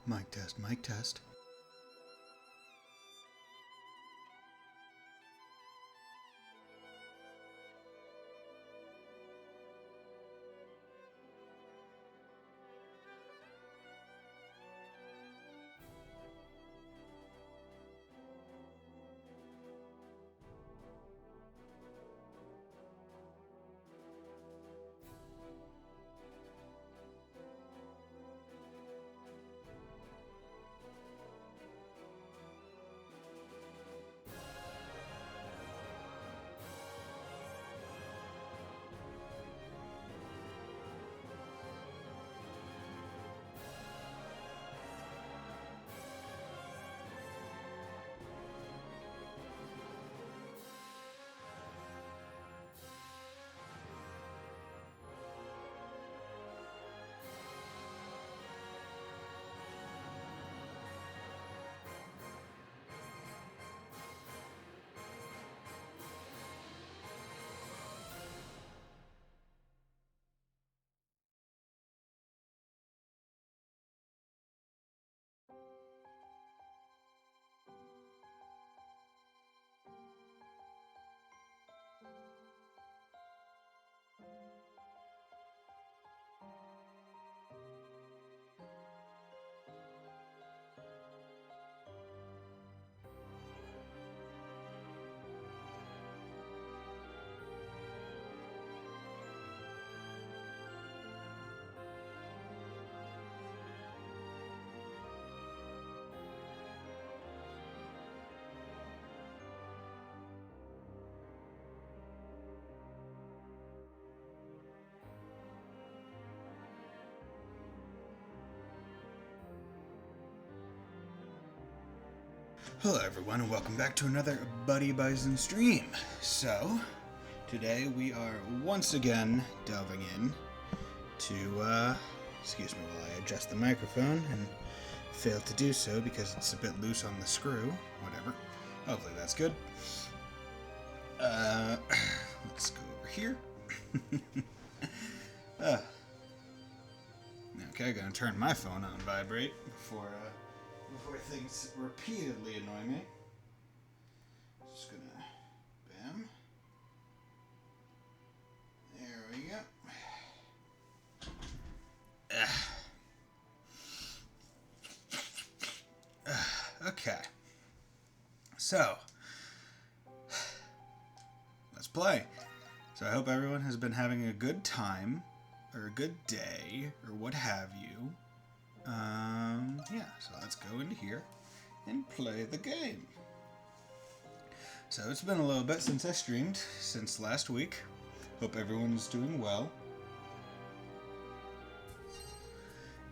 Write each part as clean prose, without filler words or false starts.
Mic test, mic test. Hello everyone and welcome back to another Buddy Bison stream. So, today we are once again delving in to, excuse me while I adjust the microphone and fail to do so because it's a bit loose on the screw. Whatever. Hopefully that's good. Let's go over here. Okay, gonna turn my phone on vibrate before things repeatedly annoy me. Just gonna, bam. There we go. Okay. So, let's play. So I hope everyone has been having a good time, or a good day, or what have you. Yeah, so let's go into here and play the game. So it's been a little bit since I streamed, since last week. Hope everyone's doing well.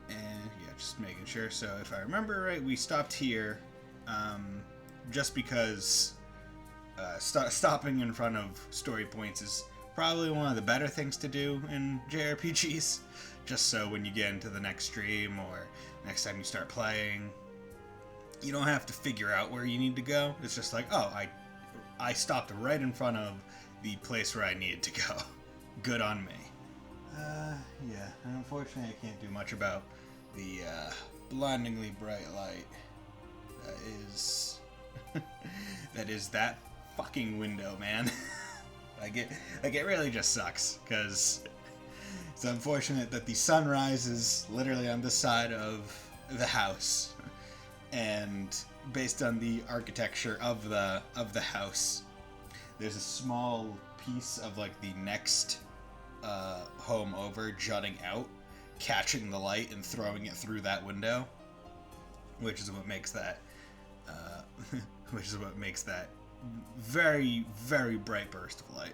And yeah, just making sure. So if I remember right, we stopped here just because stopping in front of story points is probably one of the better things to do in JRPGs. Just so when you get into the next stream or next time you start playing, you don't have to figure out where you need to go. It's just like, oh, I stopped right in front of the place where I needed to go. Good on me. Yeah, and unfortunately I can't do much about the blindingly bright light that is that fucking window, man. It really just sucks, because it's unfortunate that the sun rises literally on the side of the house, and based on the architecture of the house, there's a small piece of like the next home over jutting out, catching the light and throwing it through that window, which is what makes that very, very bright burst of light.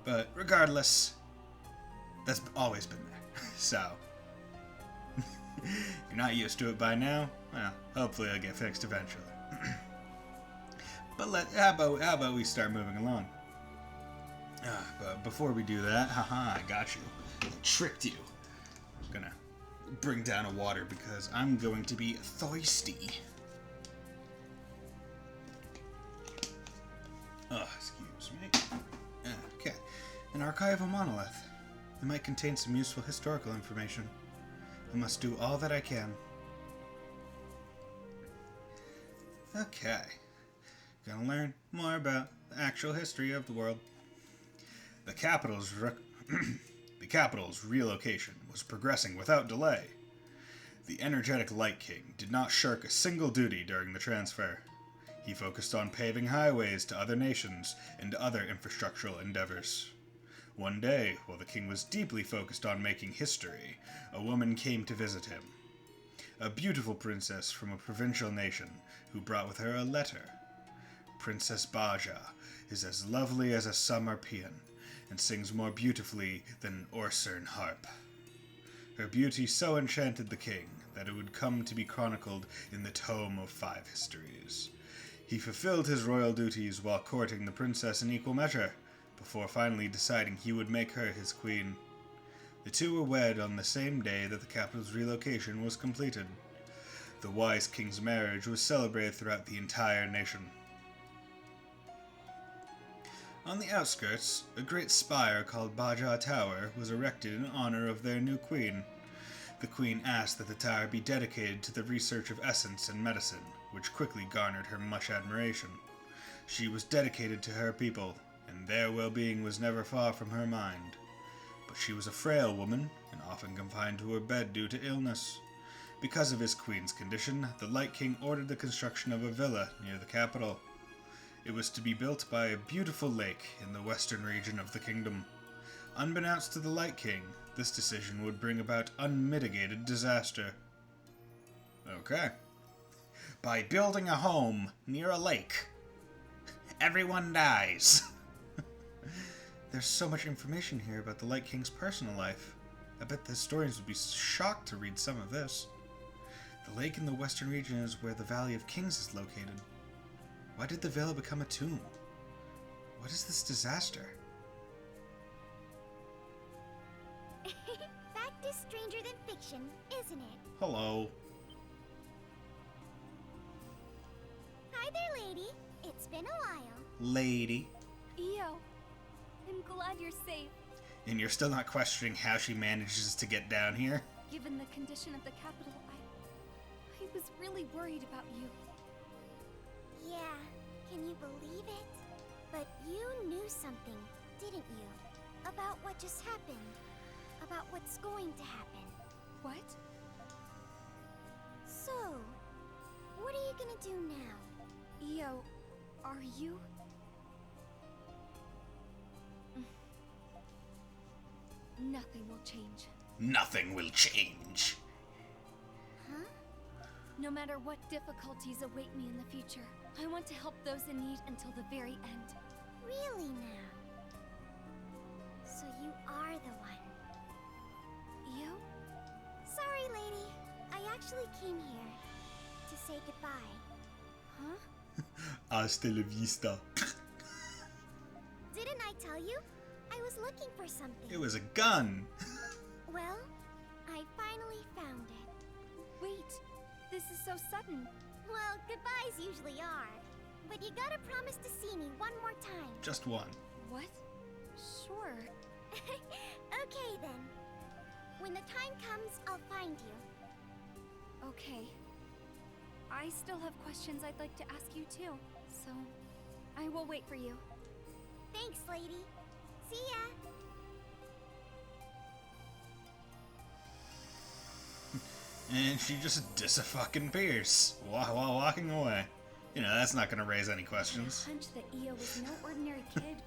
But regardless, that's always been there. So, if you're not used to it by now, well, hopefully it'll get fixed eventually. But how about we start moving along? But before we do that, haha, I got you. I tricked you. I'm gonna bring down a water because I'm going to be thirsty. Oh, excuse me. Okay. An archival monolith. It might contain some useful historical information. I must do all that I can. Okay. Gonna learn more about the actual history of the world. The capital's the capital's relocation was progressing without delay. The energetic Light King did not shirk a single duty during the transfer. He focused on paving highways to other nations and other infrastructural endeavors. One day, while the king was deeply focused on making history, a woman came to visit him. A beautiful princess from a provincial nation who brought with her a letter. Princess Baja is as lovely as a summer paean and sings more beautifully than an Orsern harp. Her beauty so enchanted the king that it would come to be chronicled in the Tome of Five Histories. He fulfilled his royal duties while courting the princess in equal measure, before finally deciding he would make her his queen. The two were wed on the same day that the capital's relocation was completed. The wise king's marriage was celebrated throughout the entire nation. On the outskirts, a great spire called Baja Tower was erected in honor of their new queen. The queen asked that the tower be dedicated to the research of essence and medicine, which quickly garnered her much admiration. She was dedicated to her people, and their well-being was never far from her mind. But she was a frail woman, and often confined to her bed due to illness. Because of his queen's condition, the Light King ordered the construction of a villa near the capital. It was to be built by a beautiful lake in the western region of the kingdom. Unbeknownst to the Light King, this decision would bring about unmitigated disaster. Okay. By building a home near a lake, everyone dies. There's so much information here about the Light King's personal life. I bet the historians would be shocked to read some of this. The lake in the western region is where the Valley of Kings is located. Why did the villa become a tomb? What is this disaster? Fact is stranger than fiction, isn't it? Hello. Hi there, lady. It's been a while. Lady. Io, I'm glad you're safe. And you're still not questioning how she manages to get down here? Given the condition of the capital, I was really worried about you. Yeah, can you believe it? But you knew something, didn't you? About what just happened. About what's going to happen. What? So, what are you gonna do now? Io, are you? Nothing will change. Nothing will change. Huh? No matter what difficulties await me in the future, I want to help those in need until the very end. Really now? So you are the one. You? Sorry, lady. I actually came here to say goodbye. Huh? Hasta la vista. Didn't I tell you? I was looking for something. It was a gun. Well, I finally found it. Wait, this is so sudden. Well, goodbyes usually are. But you gotta promise to see me one more time. Just one. What? Sure. Okay then. When the time comes, I'll find you. Okay. I still have questions I'd like to ask you too, so I will wait for you. Thanks, lady. See ya! And she just dis-a-fucking-pierce while walking away. You know, that's not gonna raise any questions. I had a hunch that Io was no ordinary kid,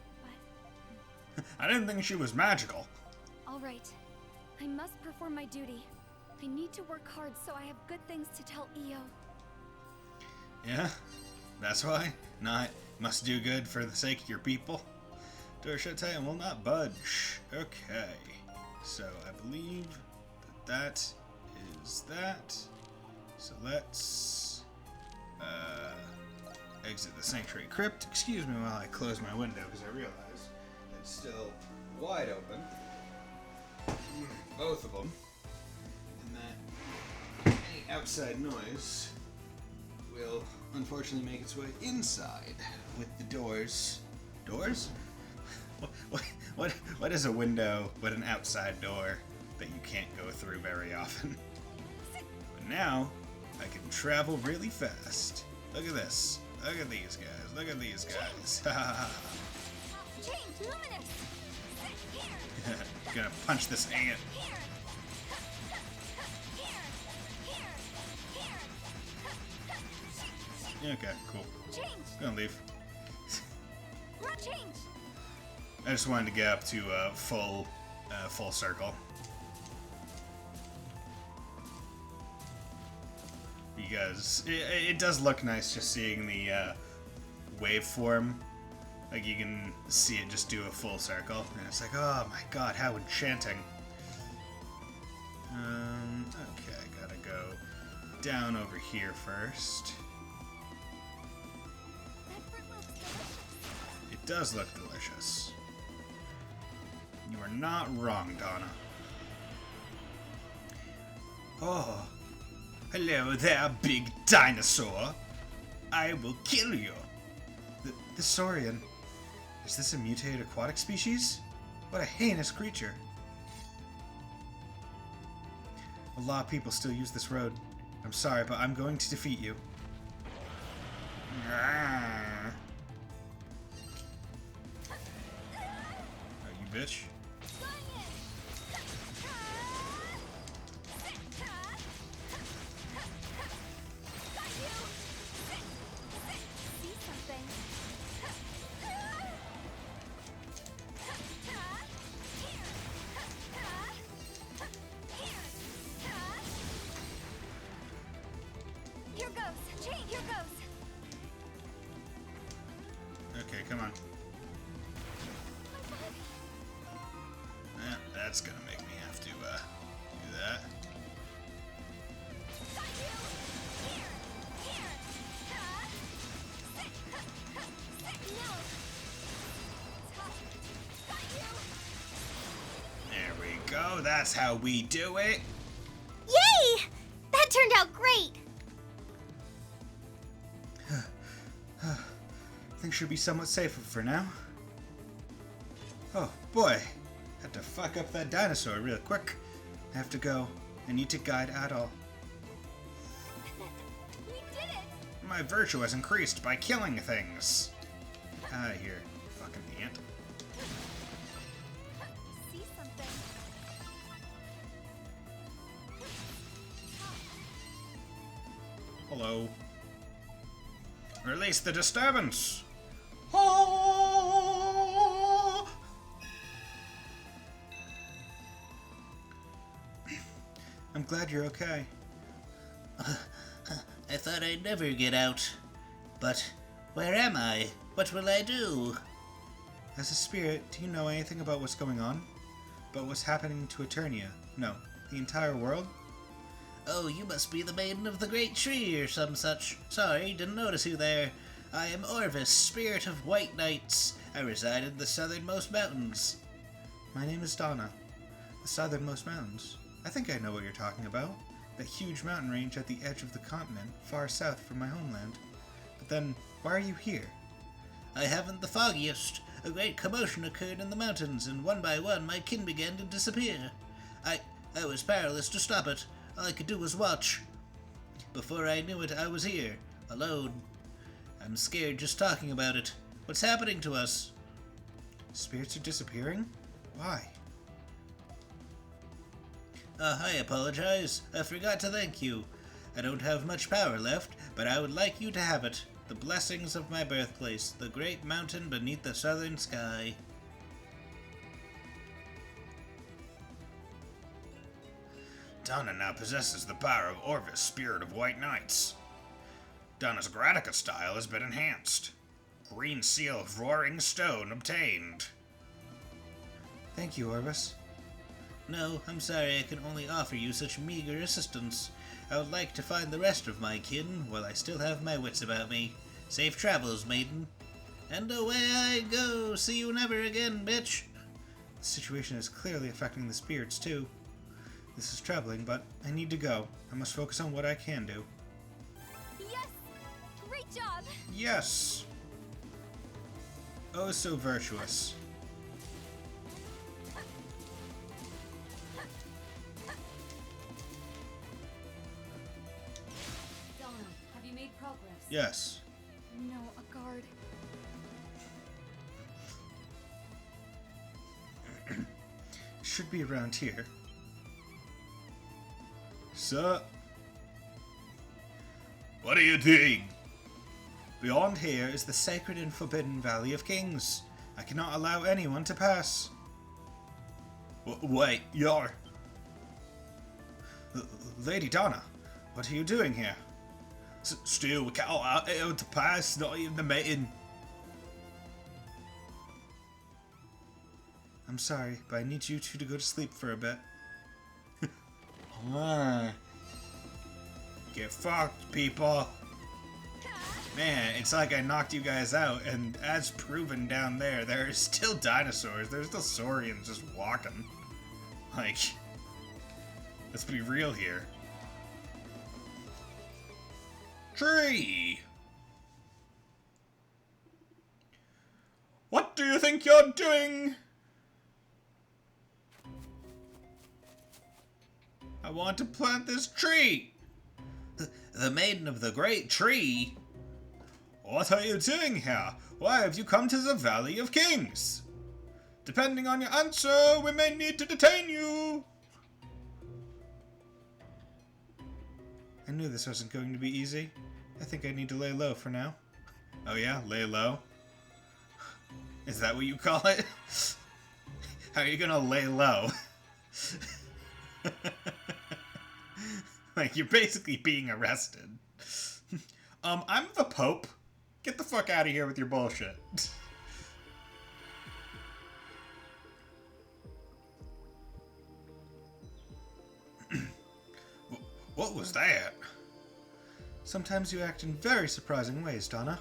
but... I didn't think she was magical. Alright. I must perform my duty. I need to work hard so I have good things to tell Io. Yeah? That's why? Not must do good for the sake of your people? Dorchete will not budge. Okay. So I believe that is that. So let's exit the Sanctuary Crypt. Excuse me while I close my window because I realize it's still wide open. Both of them. And that any outside noise will unfortunately make its way inside with the doors. Doors? What is a window but an outside door that you can't go through very often? But now I can travel really fast Look at this. Look at these guys. Look at these guys. Change, luminous. Here. Gonna punch this ant. Here. Okay, cool. Change. Gonna leave. Change. I just wanted to get up to full circle. Because it does look nice just seeing the waveform. Like you can see it just do a full circle. And it's like, oh my god, how enchanting. Okay, I gotta go down over here first. That fruit looks delicious. It does look delicious. You are not wrong, Donna. Oh, hello there, big dinosaur. I will kill you. The saurian. Is this a mutated aquatic species? What a heinous creature. A lot of people still use this road. I'm sorry, but I'm going to defeat you. Oh, you bitch. Here goes. Change. Here goes. Okay, come on. That's gonna make me have to do that. There we go. That's how we do it. Yay! That turned out great. Things should be somewhat safer for now. Oh boy, had to fuck up that dinosaur real quick. I have to go. I need to guide Adol. We did it. My virtue has increased by killing things. Out of here, fucking ant. See something. Hello. Release the disturbance. I'm glad you're okay. I thought I'd never get out. But where am I? What will I do? As a spirit, do you know anything about what's going on? About what's happening to Eternia? No, the entire world? Oh, you must be the Maiden of the Great Tree or some such. Sorry, didn't notice you there. I am Orvis, Spirit of White Knights. I reside in the southernmost mountains. My name is Donna. The southernmost mountains. I think I know what you're talking about. That huge mountain range at the edge of the continent, far south from my homeland. But then, why are you here? I haven't the foggiest. A great commotion occurred in the mountains, and one by one my kin began to disappear. I was powerless to stop it. All I could do was watch. Before I knew it, I was here, alone. I'm scared just talking about it. What's happening to us? Spirits are disappearing? Why? I apologize. I forgot to thank you. I don't have much power left, but I would like you to have it. The blessings of my birthplace, the great mountain beneath the southern sky. Donna now possesses the power of Orvis, Spirit of White Knights. Donna's Gratica style has been enhanced. Green seal of roaring stone obtained. Thank you, Orvis. No, I'm sorry I can only offer you such meager assistance. I would like to find the rest of my kin while I still have my wits about me. Safe travels, maiden. And away I go. See you never again, bitch. The situation is clearly affecting the spirits, too. This is troubling, but I need to go. I must focus on what I can do. Yes! Great job! Yes! Oh, so virtuous. Donna, have you made progress? Yes. No, a guard. Should be around here. Sir? What are you doing? Beyond here is the sacred and forbidden Valley of Kings. I cannot allow anyone to pass. Wait, you're... Lady Donna, what are you doing here? Still, we can't allow anyone to pass, not even the maiden. I'm sorry, but I need you two to go to sleep for a bit. Get fucked, people. Man, it's like I knocked you guys out, and as proven down there, there are still dinosaurs. There's still saurians just walking. Like, let's be real here. Tree! What do you think you're doing? I want to plant this tree! The Maiden of the Great Tree? What are you doing here? Why have you come to the Valley of Kings? Depending on your answer, we may need to detain you! I knew this wasn't going to be easy. I think I need to lay low for now. Oh yeah? Lay low? Is that what you call it? How are you gonna lay low? Like, you're basically being arrested. I'm the Pope. Get the fuck out of here with your bullshit. What was that? Sometimes you act in very surprising ways, Donna.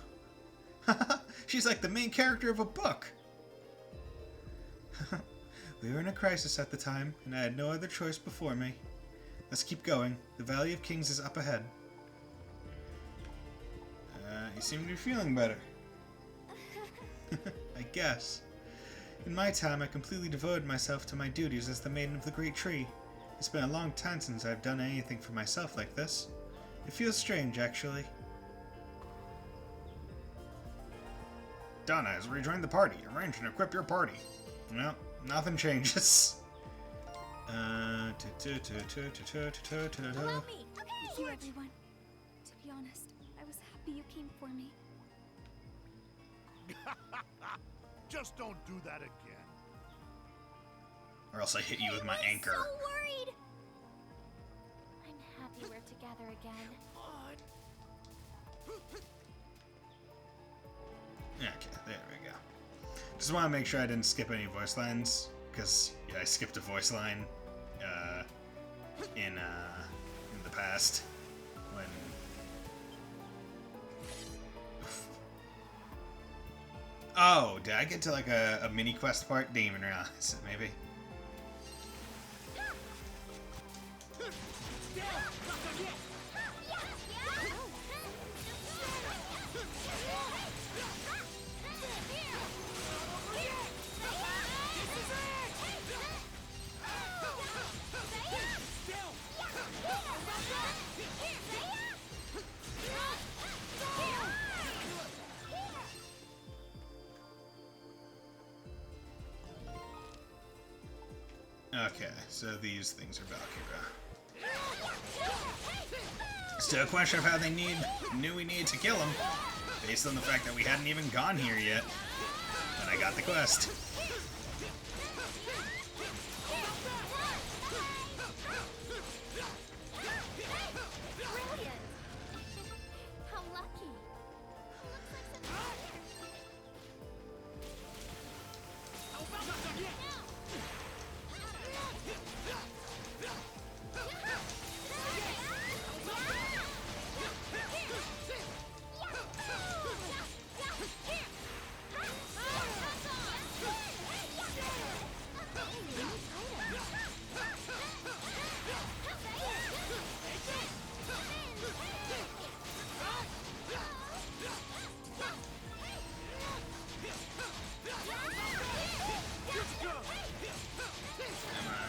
She's like the main character of a book. We were in a crisis at the time, and I had no other choice before me. Let's keep going. The Valley of Kings is up ahead. You seem to be feeling better. I guess. In my time, I completely devoted myself to my duties as the Maiden of the Great Tree. It's been a long time since I've done anything for myself like this. It feels strange, actually. Donna has rejoined the party. Arrange and equip your party. Well, nothing changes. Allow me. Thank you, everyone. To be honest, I was happy you came for me. Just don't do that again. Or else I hit you with my anchor. I'm so worried. I'm happy we're together again. Okay, there we go. Just want to make sure I didn't skip any voice lines, because yeah, I skipped a voice line in the past when. Oh, did I get to like a mini quest part? Didn't even realize it, maybe. Okay, so these things are Valkyra. Still a question of how they knew we needed to kill him, based on the fact that we hadn't even gone here yet when I got the quest. Brilliant. How lucky.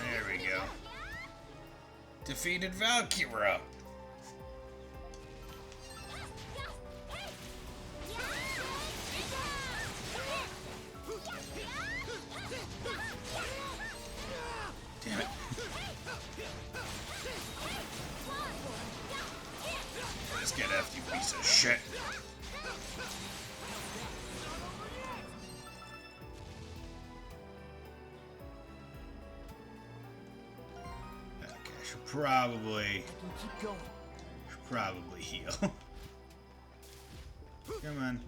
There we go. Defeated Valkyra. Let's get after you, piece of shit. Okay, I should probably heal. Come on.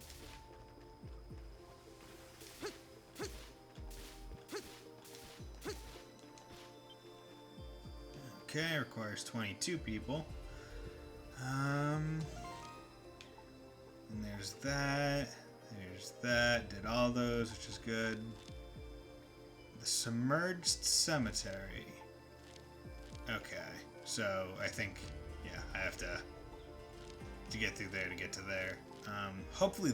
Okay, requires 22 people. And there's that. There's that. Did all those, which is good. The submerged cemetery. Okay, so I think, yeah, I have to get through there to get to there. Hopefully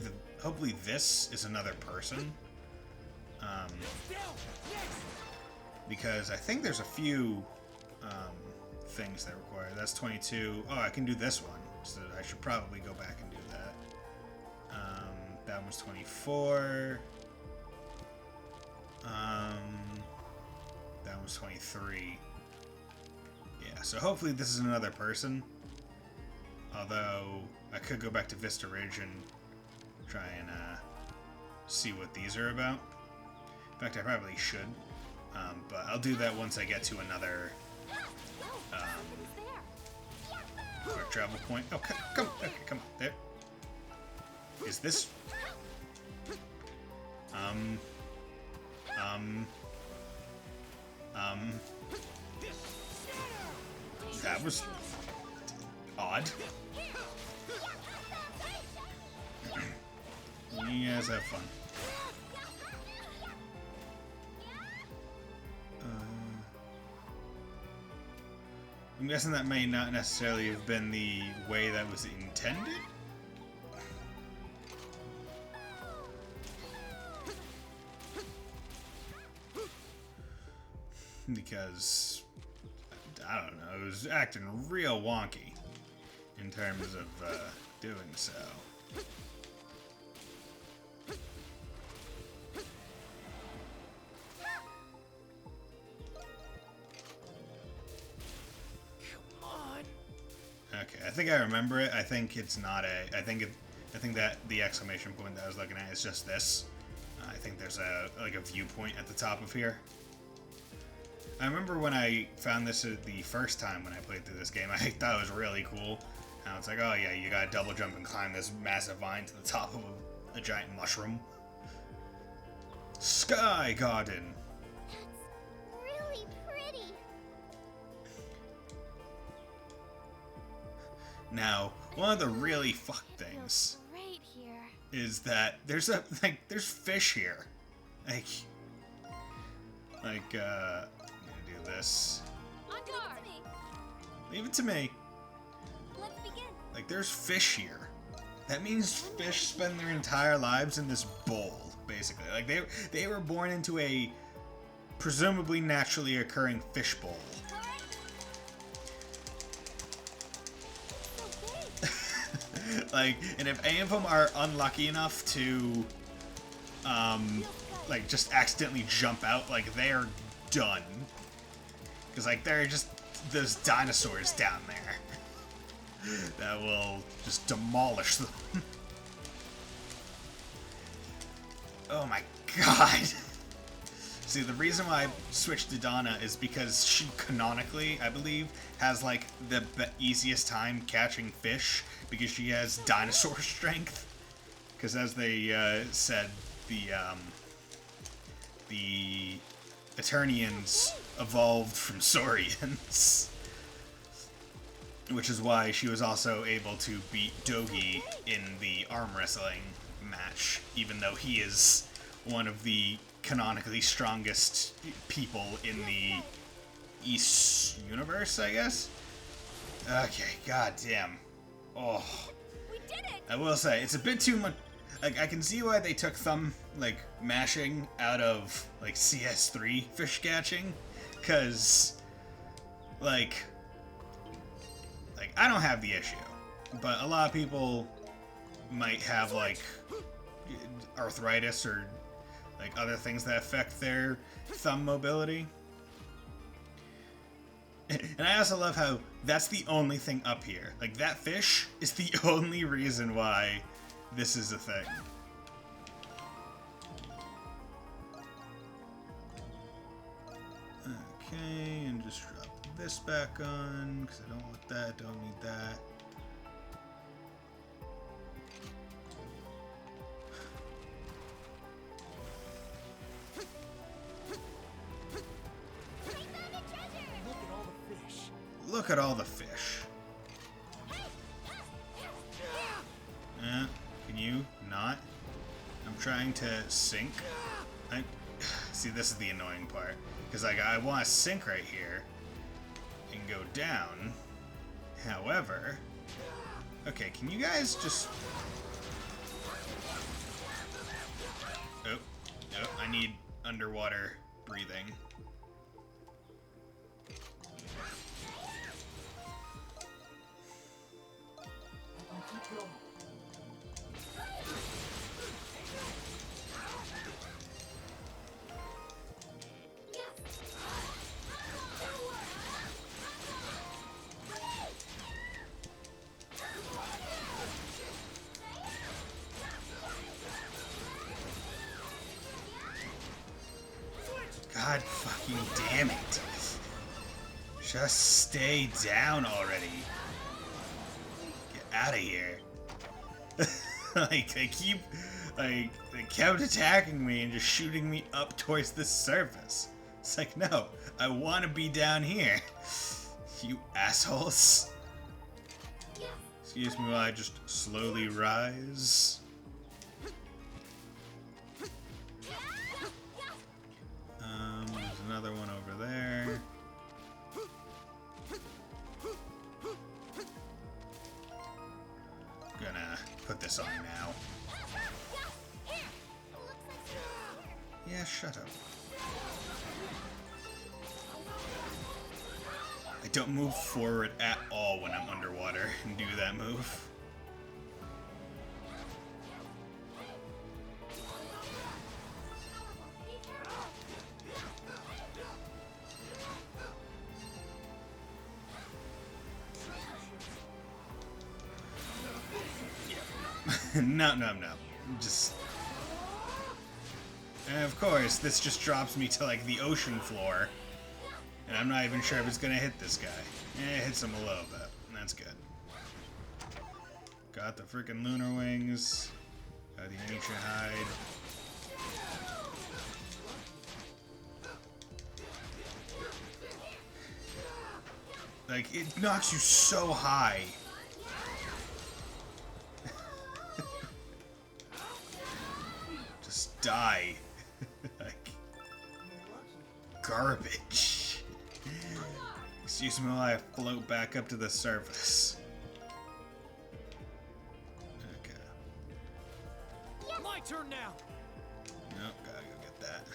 this is another person. Because I think there's a few things that require. That's 22. Oh, I can do this one, so I should probably go back and do that. That one was 24. That one was 23. Yeah, so hopefully this is another person. Although I could go back to Vista Ridge and try and see what these are about. In fact, I probably should. But I'll do that once I get to another quick travel point. Oh, come on. Okay, come on. There. Is this... That was... odd. You guys have fun. I'm guessing that may not necessarily have been the way that was intended. Because, I don't know, it was acting real wonky in terms of doing so. Okay, I think I remember it. I think it's not a. I think that the exclamation point that I was looking at is just this. I think there's a viewpoint at the top of here. I remember when I found this the first time when I played through this game. I thought it was really cool. And it's like, oh yeah, you gotta double jump and climb this massive vine to the top of a giant mushroom. Sky Garden. Really pretty. Now, one of the really fucked things Right here. is that there's there's fish here. I'm gonna do this. On guard. Leave it to me. Let's begin. Like, there's fish here. That means fish spend their entire lives in this bowl, basically. Like, they were born into a presumably naturally occurring fish bowl. Like, and if any of them are unlucky enough to, like, just accidentally jump out, like, they're done. Because, like, there are just those dinosaurs down there that will just demolish them. Oh my god. See, the reason why I switched to Donna is because she canonically, I believe, has, like, the easiest time catching fish because she has dinosaur strength. Because as they said, the Eternians evolved from Saurians. Which is why she was also able to beat Dogi in the arm wrestling match, even though he is one of the canonically strongest people in the East universe, I guess? Okay, goddamn. Oh. We did it! I will say, it's a bit too much. Like, I can see why they took thumb, like, mashing out of, like, CS3 fish catching. Because, like, I don't have the issue. But a lot of people might have, like, arthritis or, like, other things that affect their thumb mobility. And I also love how That's the only thing up here. Like, that fish is the only reason why this is a thing. Okay, and just drop this back on, because I don't want that, don't need that. Look at all the fish. Can you not? I'm trying to sink. See, this is the annoying part. Because like, I want to sink right here and go down. However... Okay, can you guys just... Oh, I need underwater breathing. God fucking damn it. Just stay down already. Get out of here. Like, they kept attacking me and just shooting me up towards the surface. It's like, no, I want to be down here. You assholes. Excuse me while I just slowly rise. There's another one over there. Gonna put this on now. Yeah, shut up. I don't move forward at all when I'm underwater and do that move. No. Just... And of course, this just drops me to, like, the ocean floor. And I'm not even sure if it's gonna hit this guy. It hits him a little bit. That's good. Got the freaking lunar wings. Got the ancient hide. Like, it knocks you so high. Just die. Like, garbage. Excuse me while I float back up to the surface. Okay. My turn now. Nope, gotta go get that.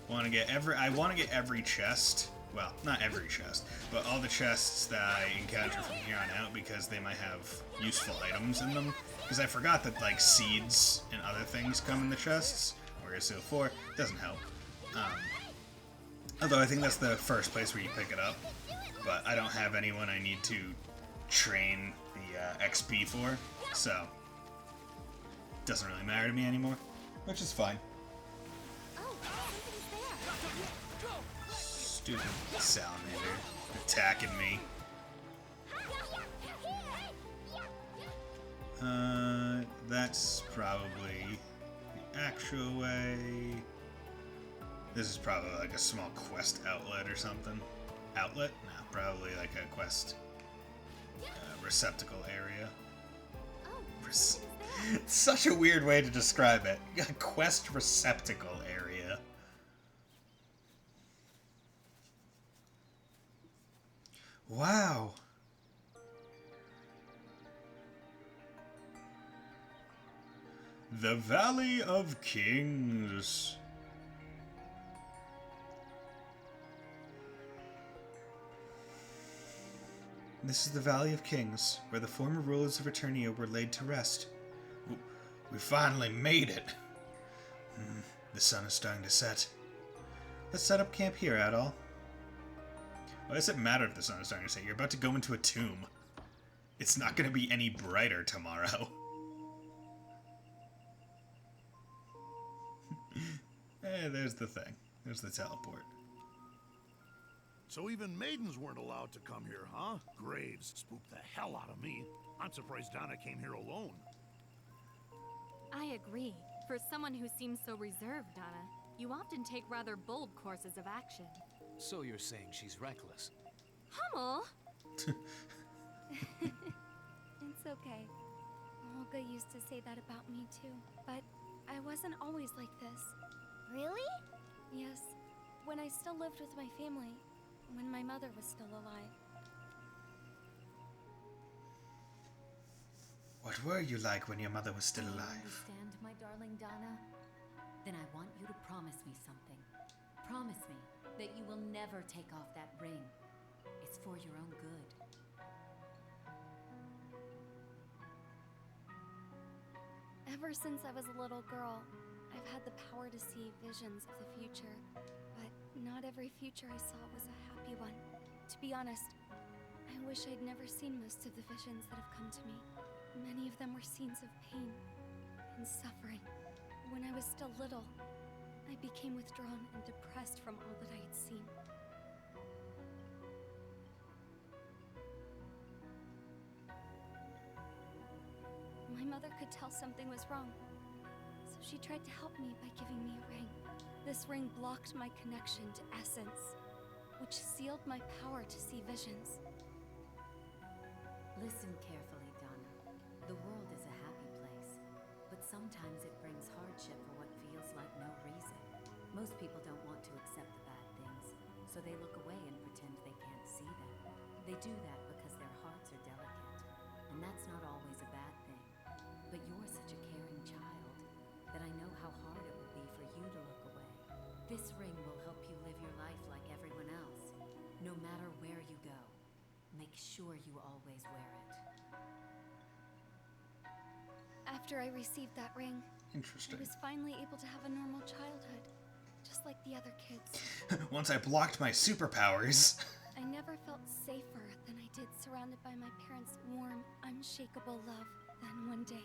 I want to get every chest. Well, not every chest, but all the chests that I encounter from here on out, because they might have useful items in them. Because I forgot that, like, seeds and other things come in the chests, whereas SO4 doesn't help. Although I think that's the first place where you pick it up, but I don't have anyone I need to train the XP for, so it doesn't really matter to me anymore, which is fine. Stupid salamander attacking me. That's probably the actual way. This is probably like a small quest outlet or something. Outlet? No, probably like a quest receptacle area. It's such a weird way to describe it. A quest receptacle area. Wow. The Valley of Kings. This is the Valley of Kings, where the former rulers of Eternia were laid to rest. We finally made it. The sun is starting to set. Let's set up camp here, Adol. Why does it matter if the sun is starting to set? You're about to go into a tomb. It's not going to be any brighter tomorrow. There's the thing. There's the teleport. So even maidens weren't allowed to come here, huh? Graves spooked the hell out of me. I'm surprised Donna came here alone. I agree. For someone who seems so reserved, Donna, you often take rather bold courses of action. So you're saying she's reckless? Hummel! It's okay. Olga used to say that about me too, but I wasn't always like this. Really? Yes. When I still lived with my family, when my mother was still alive. What were you like when your mother was still Do you alive? understand, my darling Donna? Then I want you to promise me something. Promise me that you will never take off that ring. It's for your own good. Ever since I was a little girl, I've had the power to see visions of the future. But not every future I saw was a happy one. To be honest, I wish I'd never seen most of the visions that have come to me. Many of them were scenes of pain and suffering. When I was still little, I became withdrawn and depressed from all that I had seen. My mother could tell something was wrong, so she tried to help me by giving me a ring. This ring blocked my connection to Essence, which sealed my power to see visions. Listen carefully, Donna. The world is a happy place, but sometimes it brings hardship for what feels like no reason. Most people don't want to accept the bad things, so they look away and pretend they can't see them. They do that because their hearts are delicate, and that's not always a bad thing. But you're such a caring child that I know how hard it will be for you to look away. This ring will help you live your life like everyone else, no matter where you go. Make sure you always wear it. After I received that ring, I Interesting. was finally able to have a normal childhood, just like the other kids. Once I blocked my superpowers. I never felt safer than I did surrounded by my parents' warm, unshakable love than one day.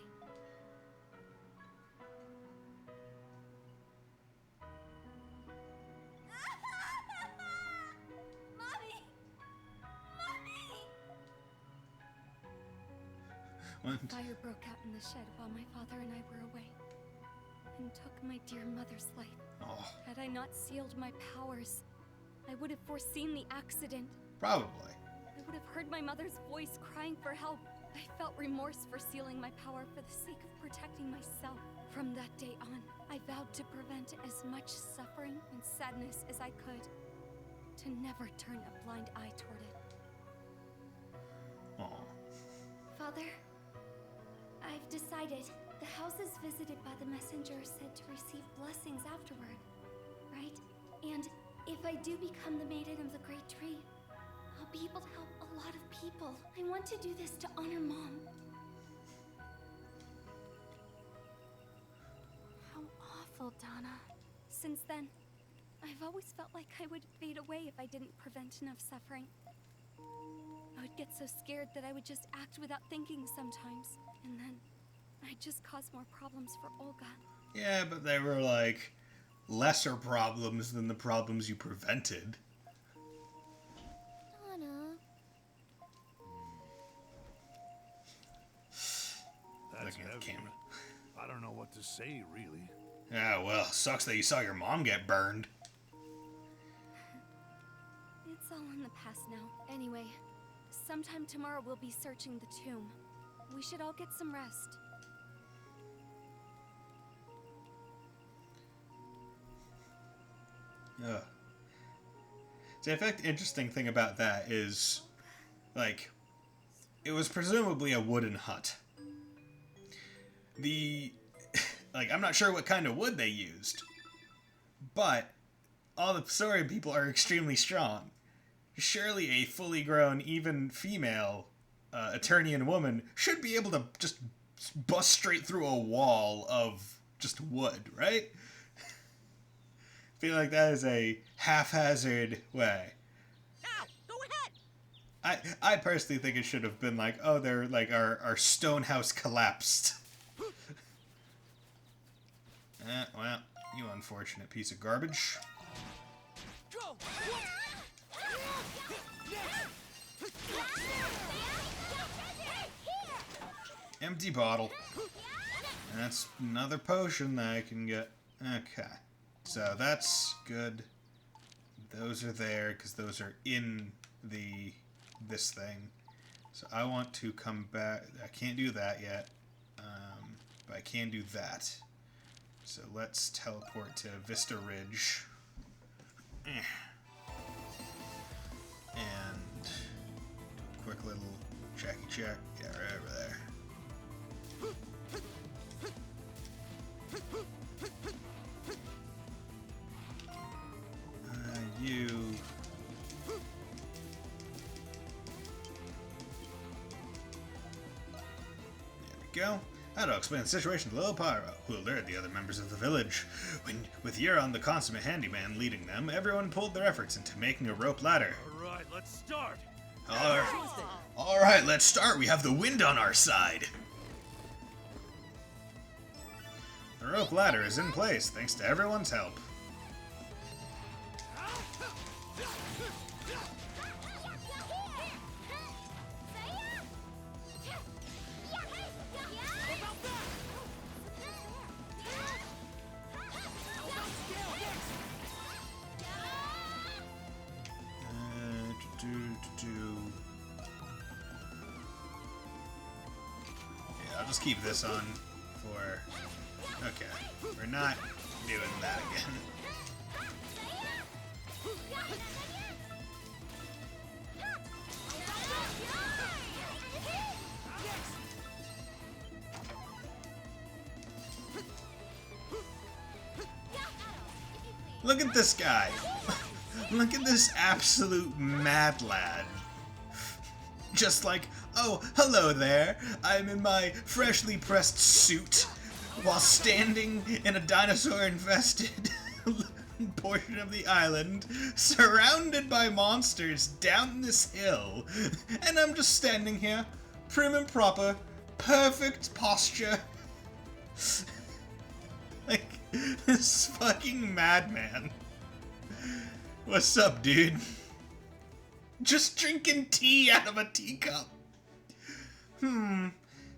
Mommy! Mommy! What? Fire broke out in the shed while my father and I were away, and took my dear mother's life. Oh, Had I not sealed my powers, I would have foreseen the accident. probably. I would have heard my mother's voice crying for help. I felt remorse for sealing my power for the sake of protecting myself. From that day on, I vowed to prevent as much suffering and sadness as I could, to never turn a blind eye toward it. Oh. Father, I've decided. The houses visited by the messenger are said to receive blessings afterward, right? And if I do become the maiden of the great tree, I'll be able to help a lot of people. I want to do this to honor Mom. How awful, Donna. Since then, I've always felt like I would fade away if I didn't prevent enough suffering. I would get so scared that I would just act without thinking sometimes, and then I'd just cause more problems for Olga. Yeah, but they were like lesser problems than the problems you prevented. Donna. That's Looking at the heavy. camera. I don't know what to say, really. Yeah, well, sucks that you saw your mom get burned. It's all in the past now. Anyway, sometime tomorrow we'll be searching the tomb. We should all get some rest. Ugh. So, in fact, the interesting thing about that is, like, it was presumably a wooden hut. Like, I'm not sure what kind of wood they used, but all the Saurian people are extremely strong. Surely a fully grown, even female Eternian woman should be able to just bust straight through a wall of just wood, right? I feel like that is a haphazard way. Now, go I personally think it should have been like, oh, they're like our stone house collapsed. Well, you unfortunate piece of garbage. Empty bottle. That's another potion that I can get. Okay. So that's good. Those are there because those are in this thing. So I want to come back. I can't do that yet. But I can do that. So let's teleport to Vista Ridge. And do a quick little checky check. Yeah, right over there. You. There we go. That'll explain the situation to Lil Pyro, who alerted the other members of the village. With Euron, the consummate handyman, leading them, everyone pulled their efforts into making a rope ladder. Alright, let's start. Alright, let's start. We have the wind on our side. The rope ladder is in place, thanks to everyone's help. Yeah, I'll just keep this on for... Okay, we're not doing that again. Look at this guy. Look at this absolute mad lad. Just like, oh, hello there. I'm in my freshly pressed suit while standing in a dinosaur-infested portion of the island, surrounded by monsters down this hill. And I'm just standing here, prim and proper, perfect posture. Like, this fucking madman. What's up, dude? Just drinking tea out of a teacup.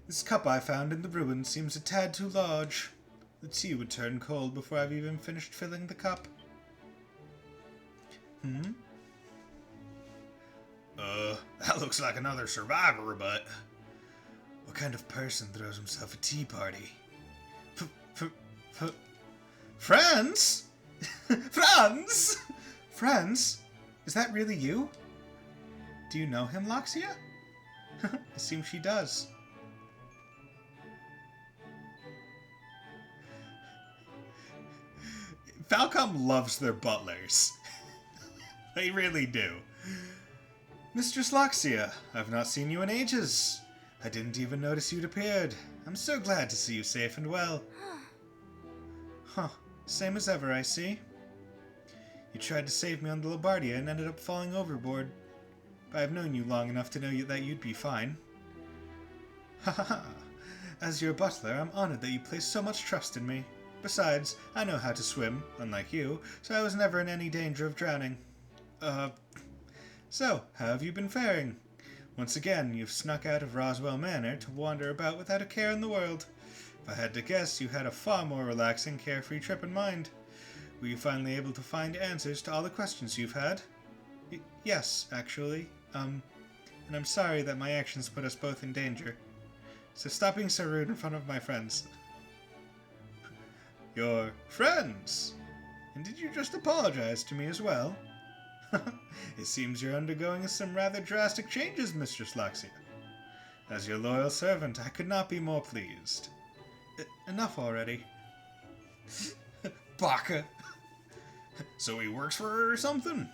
This cup I found in the ruins seems a tad too large. The tea would turn cold before I've even finished filling the cup. That looks like another survivor, but... What kind of person throws himself a tea party? Friends? Franz? Franz? Is that really you? Do you know him, Loxia? It seems she does. Falcom loves their butlers. They really do. Mistress Loxia, I've not seen you in ages. I didn't even notice you'd appeared. I'm so glad to see you safe and well. Huh. Same as ever, I see. You tried to save me on the Lobardia and ended up falling overboard. But I've known you long enough to know that you'd be fine. Ha ha ha. As your butler, I'm honored that you place so much trust in me. Besides, I know how to swim, unlike you, so I was never in any danger of drowning. So, how have you been faring? Once again, you've snuck out of Roswell Manor to wander about without a care in the world. If I had to guess, you had a far more relaxing, carefree trip in mind. Were you finally able to find answers to all the questions you've had? Yes, actually. And I'm sorry that my actions put us both in danger. So stop being so rude in front of my friends. Your friends? And did you just apologize to me as well? It seems you're undergoing some rather drastic changes, Mistress Loxia. As your loyal servant, I could not be more pleased. Enough already. Baka. So he works for her or something?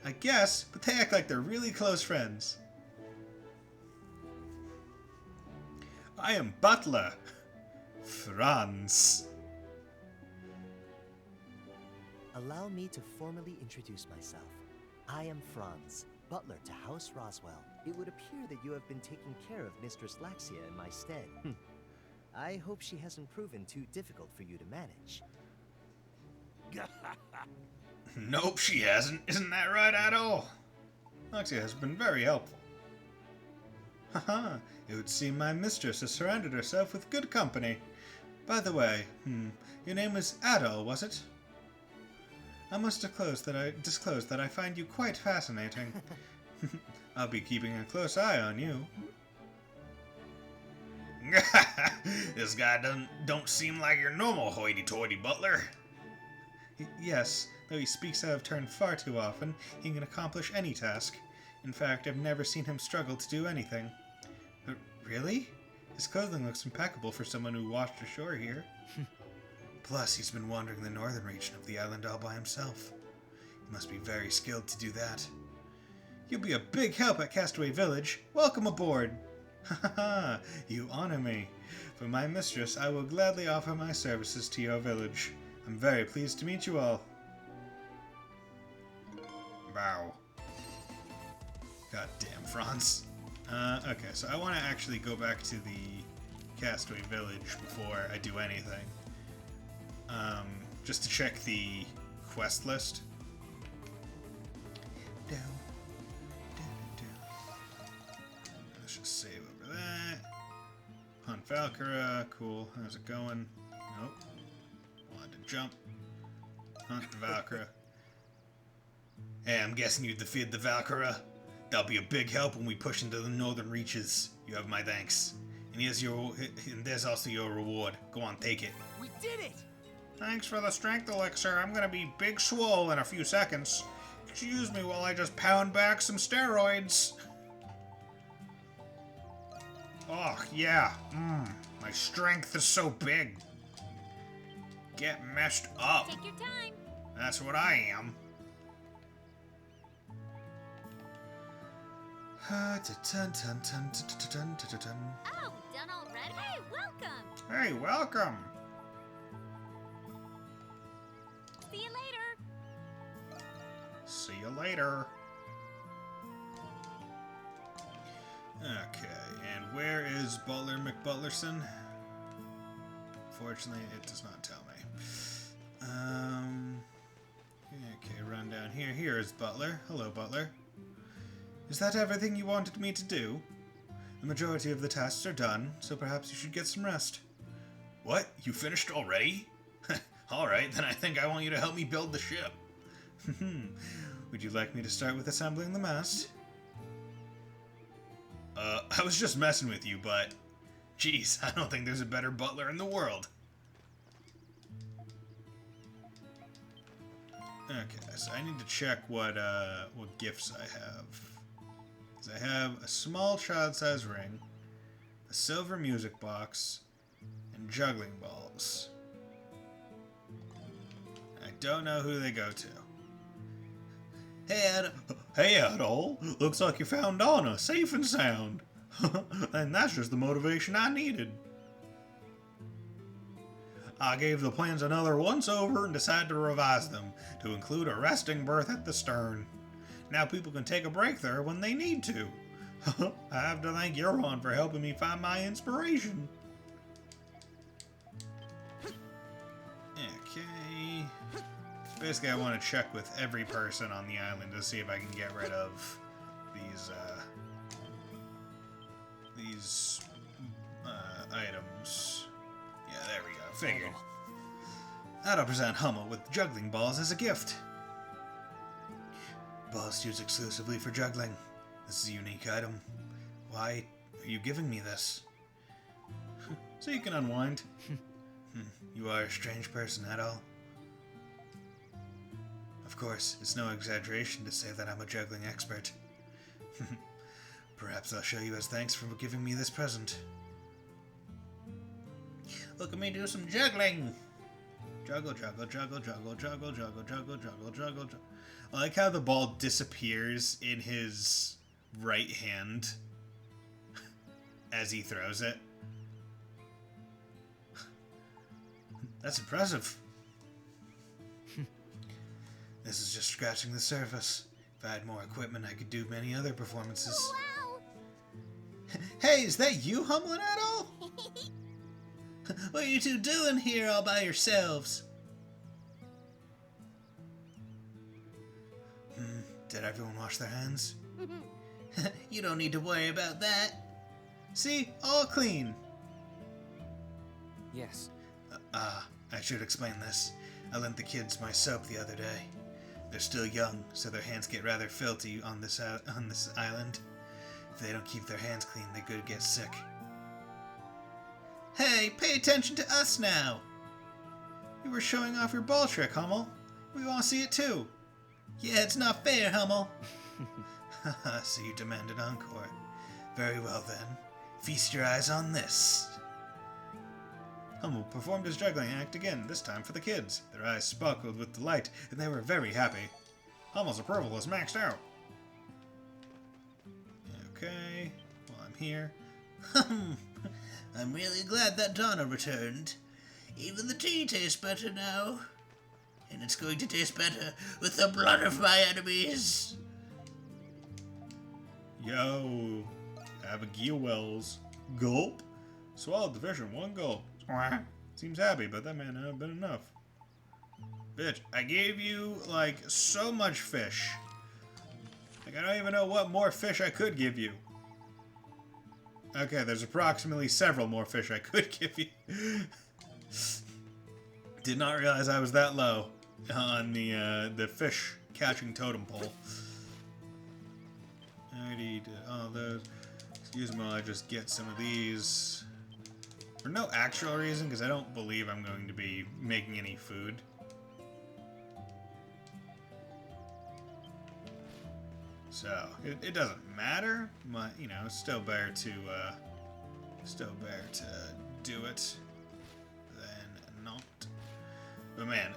I guess, but they act like they're really close friends. I am Butler. Franz. Allow me to formally introduce myself. I am Franz, butler to House Roswell. It would appear that you have been taking care of Mistress Laxia in my stead. I hope she hasn't proven too difficult for you to manage. Nope, she hasn't. Isn't that right at all? Laxia has been very helpful. Haha, it would seem my mistress has surrounded herself with good company. By the way, your name was Adol, was it? I must disclose that I find you quite fascinating. I'll be keeping a close eye on you. This guy don't seem like your normal hoity-toity butler. Yes, though he speaks out of turn far too often, he can accomplish any task. In fact, I've never seen him struggle to do anything. Really? His clothing looks impeccable for someone who washed ashore here. Plus, he's been wandering the northern region of the island all by himself. He must be very skilled to do that. You'll be a big help at Castaway Village. Welcome aboard. Ha! You honor me. For my mistress, I will gladly offer my services to your village. I'm very pleased to meet you all. Wow. God damn, Franz. Okay, so I want to actually go back to the Castaway Village before I do anything. Just to check the quest list. Let's just save over that. Hunt Valkyra, cool. How's it going? Nope. Wanted to jump. Hunt the Valkyra. Hey, I'm guessing you defeated the Valkyra. That'll be a big help when we push into the northern reaches. You have my thanks. And there's also your reward. Go on, take it. We did it! Thanks for the strength elixir. I'm gonna be big swole in a few seconds. Excuse me while I just pound back some steroids. Oh, yeah. My strength is so big. Get messed up. Take your time. That's what I am. Oh, done already? Hey, welcome. Hey, welcome. See you later. See you later. Okay, and where is Butler McButlerson? Fortunately, it does not tell me. Okay, run down here. Here is Butler. Hello, Butler. Is that everything you wanted me to do? The majority of the tasks are done, so perhaps you should get some rest. What? You finished already? Alright, then I think I want you to help me build the ship. Would you like me to start with assembling the mast? I was just messing with you, but... Geez, I don't think there's a better butler in the world. Okay, so I need to check what gifts I have. I have a small child-sized ring, a silver music box, and juggling balls. I don't know who they go to. Hey, Adol. Looks like you found Anna, safe and sound. And that's just the motivation I needed. I gave the plans another once-over and decided to revise them to include a resting berth at the stern. Now people can take a break there when they need to. I have to thank Euron for helping me find my inspiration. Okay. Basically, I want to check with every person on the island to see if I can get rid of these items. Yeah, there we go. Figured. I'll present Hummel with juggling balls as a gift. Balls used exclusively for juggling. This is a unique item. Why are you giving me this? So you can unwind. You are a strange person, Adol. Of course, it's no exaggeration to say that I'm a juggling expert. Perhaps I'll show you as thanks for giving me this present. Look at me do some juggling! Juggle, juggle, juggle, juggle, juggle, juggle, juggle, juggle, juggle. I like how the ball disappears in his right hand as he throws it. That's impressive. This is just scratching the surface. If I had more equipment, I could do many other performances. Wow! Hey, is that you humbling at all? What are you two doing here all by yourselves? Did everyone wash their hands? You don't need to worry about that. See, all clean. Yes. I should explain this. I lent the kids my soap the other day. They're still young, so their hands get rather filthy on this island. If they don't keep their hands clean, they could get sick. Hey, pay attention to us now! You were showing off your ball trick, Hummel. We want to see it too. Yeah, it's not fair, Hummel. Haha, so you demand an encore. Very well then. Feast your eyes on this. Hummel performed his juggling act again, this time for the kids. Their eyes sparkled with delight, and they were very happy. Hummel's approval is maxed out. Okay, well, I'm here. I'm really glad that Donna returned. Even the tea tastes better now. And it's going to taste better with the blood of my enemies. Yo, Abigail Wells. Gulp. Swallowed the fish in one gulp. Seems happy, but that may not have been enough. Bitch, I gave you, like, so much fish. Like, I don't even know what more fish I could give you. Okay, there's approximately several more fish I could give you. Did not realize I was that low on the fish catching totem pole. I already did all those. Excuse me while I just get some of these. For no actual reason, because I don't believe I'm going to be making any food. So, it doesn't matter, but, you know, it's still better to do it than not. But man,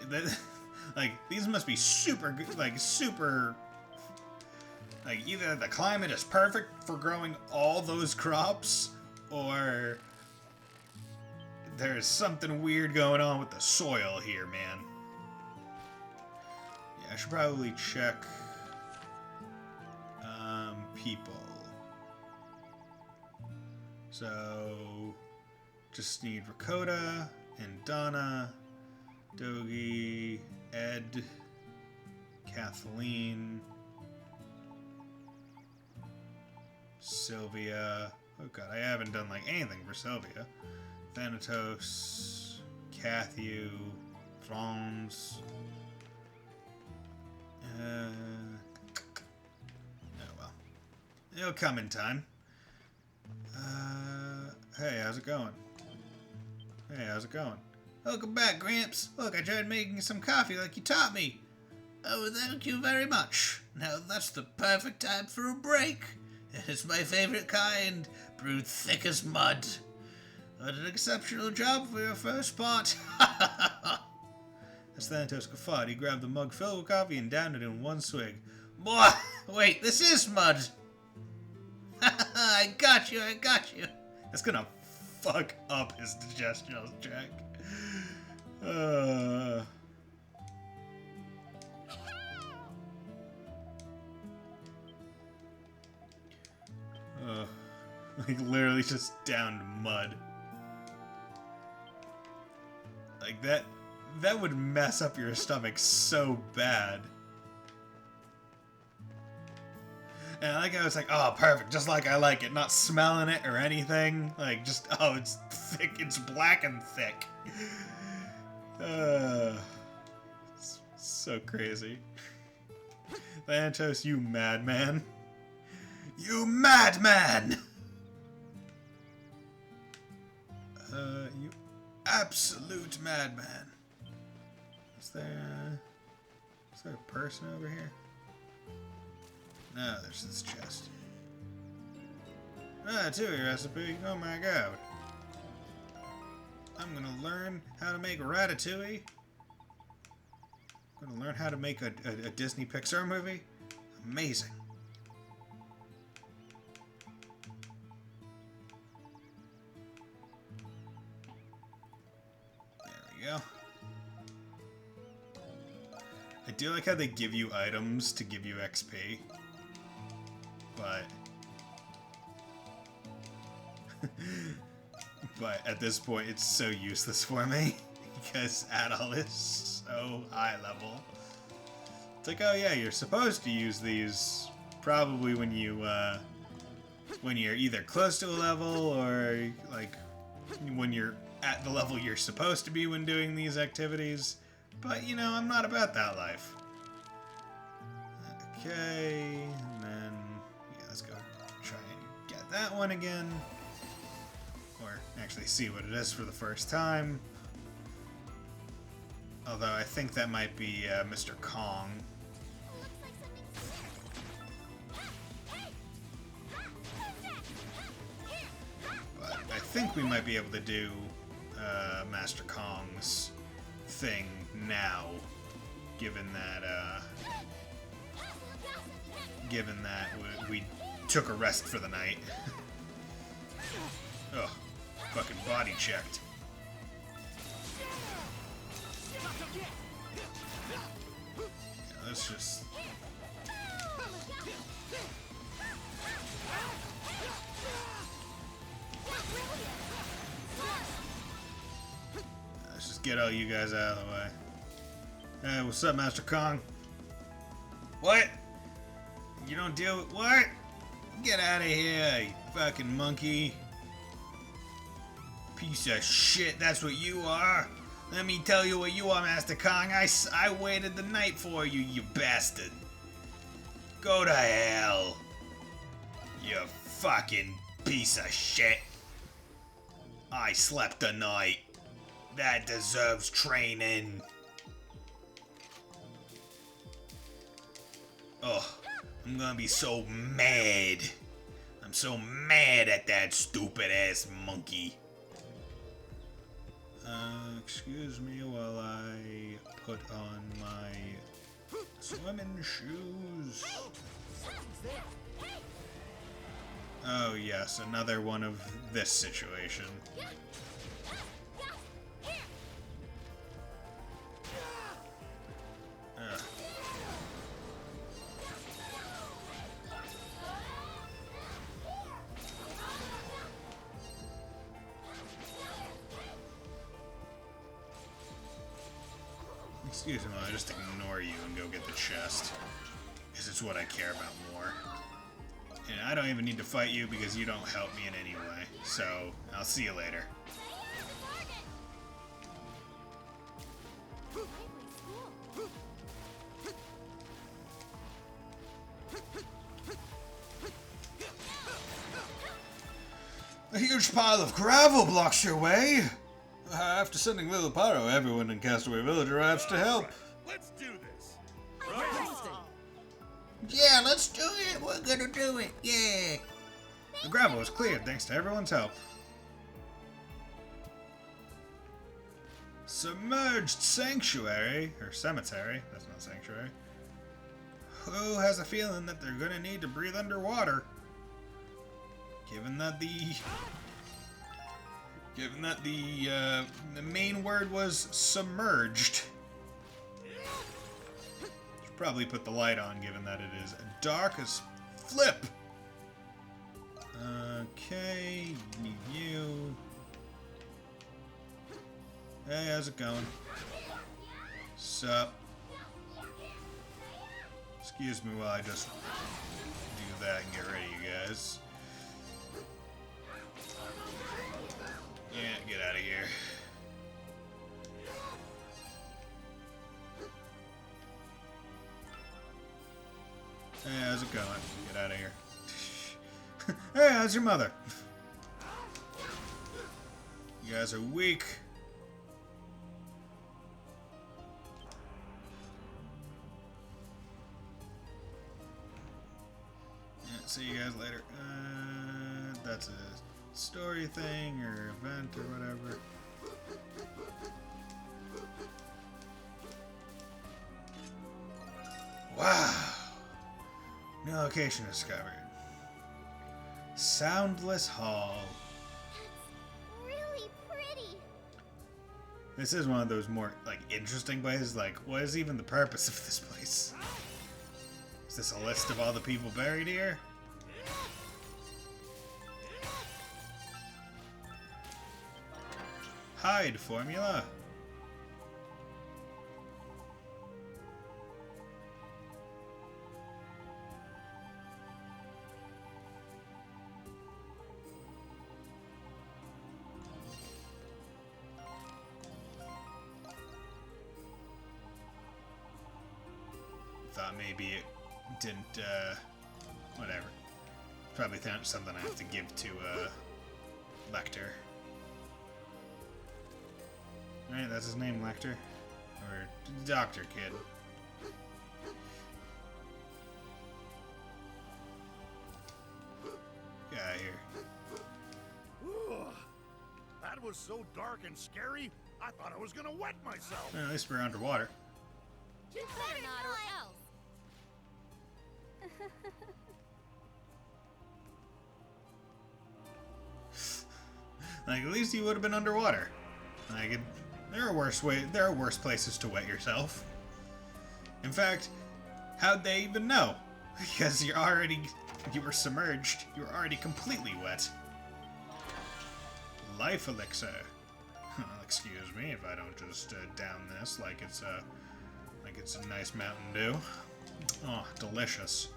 like, these must be super good, like, super, like, either the climate is perfect for growing all those crops, or there's something weird going on with the soil here, man. Yeah, I should probably check people. So, just need Rakota and Donna, Dogi, Ed, Kathleen, Sylvia. Oh god, I haven't done like anything for Sylvia. Thanatos, Cathew, Franz. It'll come in time. Hey, how's it going? Hey, how's it going? Welcome back, Gramps. Look, I tried making some coffee like you taught me. Oh, thank you very much. Now that's the perfect time for a break. It's my favorite kind, brewed thick as mud. What an exceptional job for your first part. As Thanatos guffawed, he grabbed the mug filled with coffee and downed it in one swig. Boy, wait, this is mud. I got you. That's gonna fuck up his digestional tract. Like literally just downed mud. Like that would mess up your stomach so bad. And I was like, oh, perfect, just like I like it. Not smelling it or anything. Like, just, oh, it's thick. It's black and thick. It's so crazy. Thanatos, you madman. You madman! You absolute madman. Is there a person over here? No, there's this chest. Ratatouille recipe. Oh my god. I'm gonna learn how to make ratatouille. I'm gonna learn how to make a Disney Pixar movie. Amazing. There we go. I do like how they give you items to give you XP, but but at this point it's so useless for me because Adol is so high level. It's like, oh yeah, you're supposed to use these probably when you're either close to a level or like when you're at the level you're supposed to be when doing these activities. But you know, I'm not about that life. Okay, and then yeah, let's go try and get that one again. Or actually see what it is for the first time. Although I think that might be Mr. Kong. But I think we might be able to do Master Kong's thing now, given that we took a rest for the night. Ugh, fucking body checked. Yeah, let's just... Let's just get all you guys out of the way. Hey, what's up, Master Kong? What? You don't deal with what? Get out of here, you fucking monkey. Piece of shit, that's what you are. Let me tell you what you are, Master Kong. I waited the night for you, you bastard. Go to hell. You fucking piece of shit. I slept the night. That deserves training. Oh, I'm gonna be so mad. I'm so mad at that stupid ass monkey. Excuse me while I put on my swimming shoes. Oh yes, another one of this situation. Ugh. Excuse me, I'll just ignore you and go get the chest. Because it's what I care about more. And I don't even need to fight you because you don't help me in any way. So, I'll see you later. A huge pile of gravel blocks your way. After sending Little Pyro, everyone in Castaway Village arrives to help. Let's do this. Yeah, let's do it. We're gonna do it. Yeah. The gravel is cleared thanks to everyone's help. Submerged sanctuary, or cemetery. That's not sanctuary. Who has a feeling that they're gonna need to breathe underwater? Given that the main word was submerged. Should probably put the light on, given that it is dark as flip. Okay, need you. Hey, how's it going? Sup? Excuse me while I just do that and get ready, you guys. Yeah, get out of here. Hey, how's it going? Get out of here. Hey, how's your mother? You guys are weak. Yeah, see you guys later. That's a story thing or event or whatever. Wow. New location discovered. Soundless Hall. Really pretty. This is one of those more, like, interesting places. Like, what is even the purpose of this place? Is this a list of all the people buried here? Hide formula. Thought maybe it didn't, whatever. Probably something I have to give to, Lecter. Right, that's his name, Lecter. Or Dr. Kid. Get out of here. Ugh, that was so dark and scary, I thought I was gonna wet myself. Well, at least we're underwater. You better not or else. Like, at least you would have been underwater. Like, there are worse places to wet yourself. In fact, how'd they even know? Because you were submerged. You were already completely wet. Life elixir. Well, excuse me if I don't just down this like it's a nice Mountain Dew. Oh, delicious.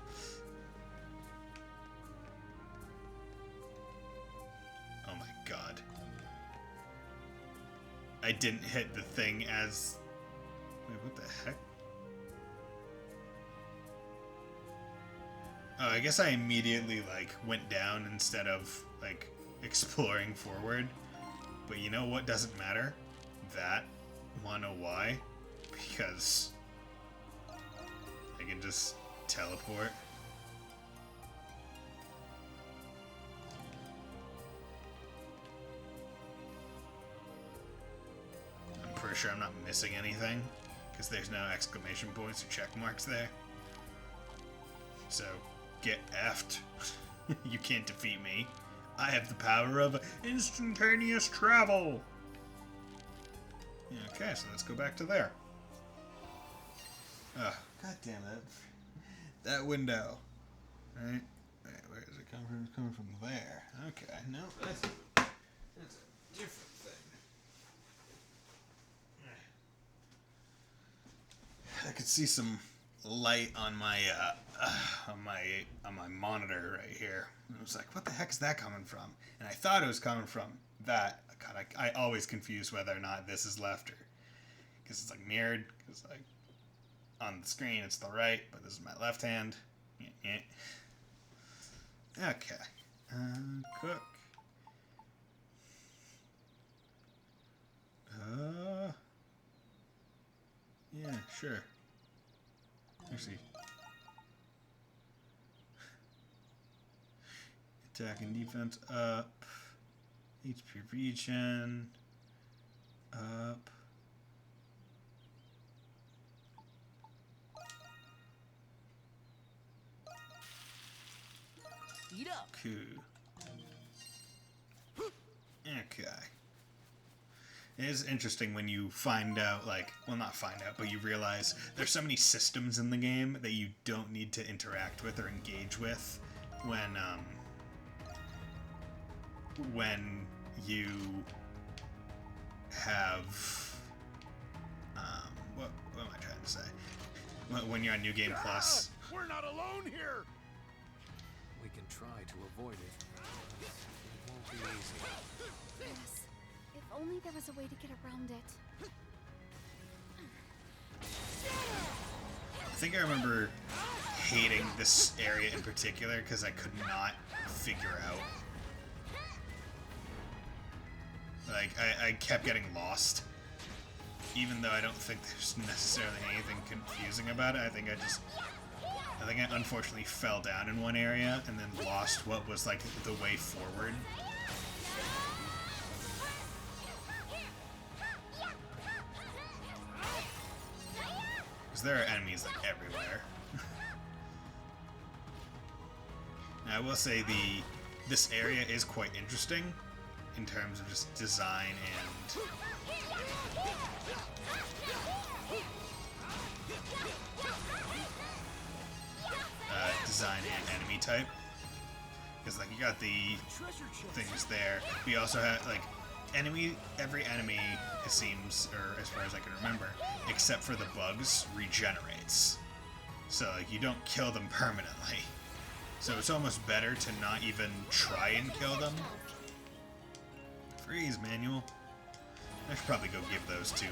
Oh my god. I didn't hit the thing as... Wait, what the heck? Oh, I guess I immediately, like, went down instead of, like, exploring forward. But you know what doesn't matter? That. Wanna know why? Because I can just teleport. I'm pretty sure I'm not missing anything, because there's no exclamation points or check marks there. So, get effed. You can't defeat me. I have the power of instantaneous travel! Okay, so let's go back to there. Oh, god damn it. That window. Right? Where does it come from? It's coming from there. Okay, no, that's a different thing. I could see some light on my on my monitor right here. And I was like, what the heck is that coming from? And I thought it was coming from that. God, I always confuse whether or not this is left or, because it's like mirrored. Because like on the screen it's the right, but this is my left hand. Okay. Cook. Yeah, sure. Actually, attack and defense up. HP regen up. Eat up. Cool. Okay. It is interesting when you find out, like, well, not find out, but you realize there's so many systems in the game that you don't need to interact with or engage with when you have, what am I trying to say? When you're on New Game Plus. We're not alone here. We can try to avoid it. It won't be easy. Yes. If only there was a way to get around it. I think I remember hating this area in particular because I could not figure out. Like, I kept getting lost. Even though I don't think there's necessarily anything confusing about it. I think I unfortunately fell down in one area and then lost what was, like, the way forward. Because there are enemies, like, everywhere. Now, I will say this area is quite interesting in terms of just design and design and enemy type. Because like you got the things there. We also have like every enemy, it seems, or as far as I can remember, except for the bugs, regenerates. So like you don't kill them permanently. So it's almost better to not even try and kill them. Freeze, manual. I should probably go give those to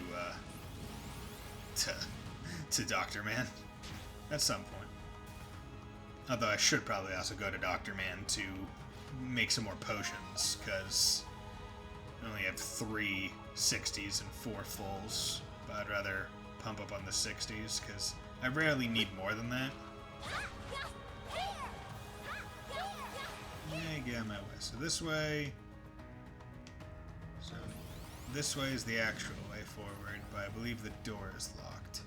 Dr. Man at some point. Although I should probably also go to Dr. Man to make some more potions, because I only have 3 60s and 4 fulls. But I'd rather pump up on the 60s, because I rarely need more than that. Yeah, get out of my way. So this way... So this way is the actual way forward, but I believe the door is locked.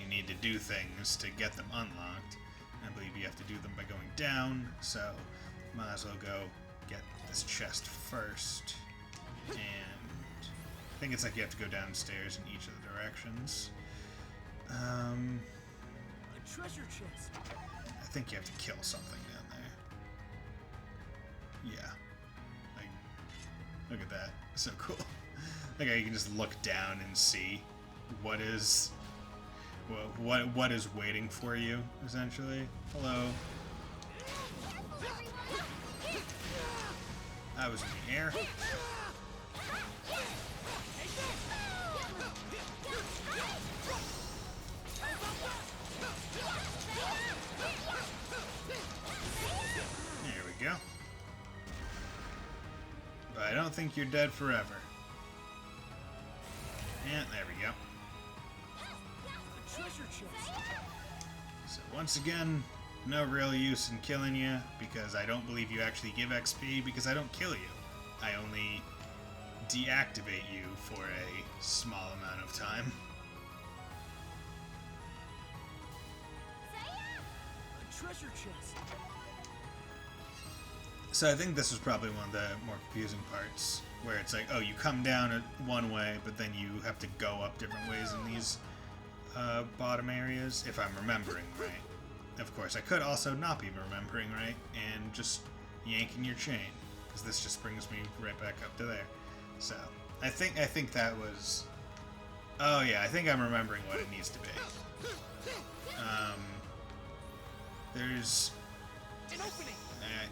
Need to do things to get them unlocked. I believe you have to do them by going down, so might as well go get this chest first. And I think it's like you have to go downstairs in each of the directions. A treasure chest. I think you have to kill something down there. Yeah. Like, look at that. So cool. Like how you can just look down and see what is waiting for you, essentially. Hello. I was in the air. There we go. But I don't think you're dead forever. And there we go. So once again, no real use in killing you, because I don't believe you actually give XP, because I don't kill you. I only deactivate you for a small amount of time. A treasure chest. So I think this was probably one of the more confusing parts, where it's like, oh, you come down one way, but then you have to go up different ways in these bottom areas, if I'm remembering right. Of course, I could also not be remembering right and just yanking your chain, because this just brings me right back up to there. So I think that was. Oh yeah, I think I'm remembering what it needs to be. There's.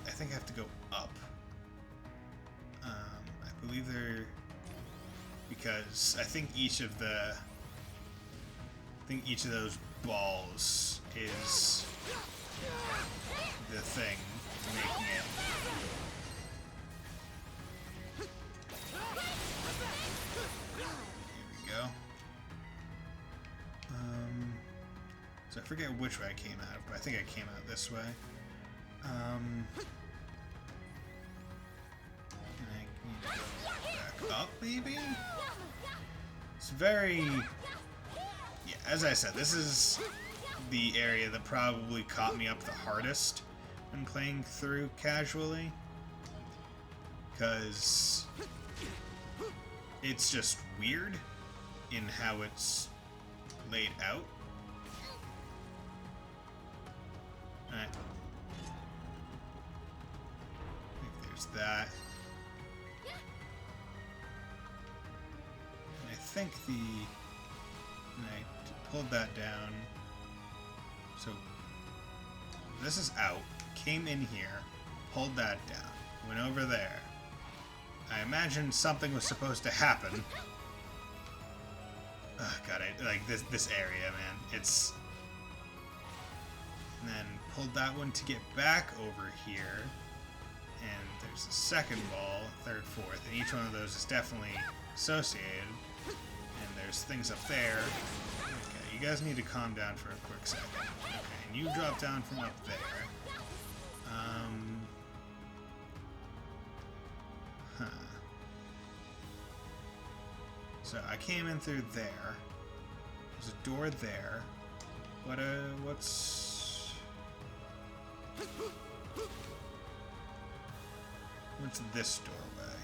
I think I have to go up. I believe there, because I think each of those balls is the thing making it. Here we go. So I forget which way I came out of, but I think I came out this way. And I need to go back up, maybe? It's very... Yeah, as I said, this is the area that probably caught me up the hardest when playing through casually. Because it's just weird in how it's laid out. Alright. I think there's that. And I think and I pulled that down. So this is out. Came in here, pulled that down, went over there. I imagine something was supposed to happen. Oh, God, like this area, man. It's. And then pulled that one to get back over here. And there's a second wall, third, fourth, and each one of those is definitely associated. And there's things up there. Okay, you guys need to calm down for a quick second. Okay, and you drop down from up there. Huh. So I came in through there. There's a door there. What's... What's this doorway?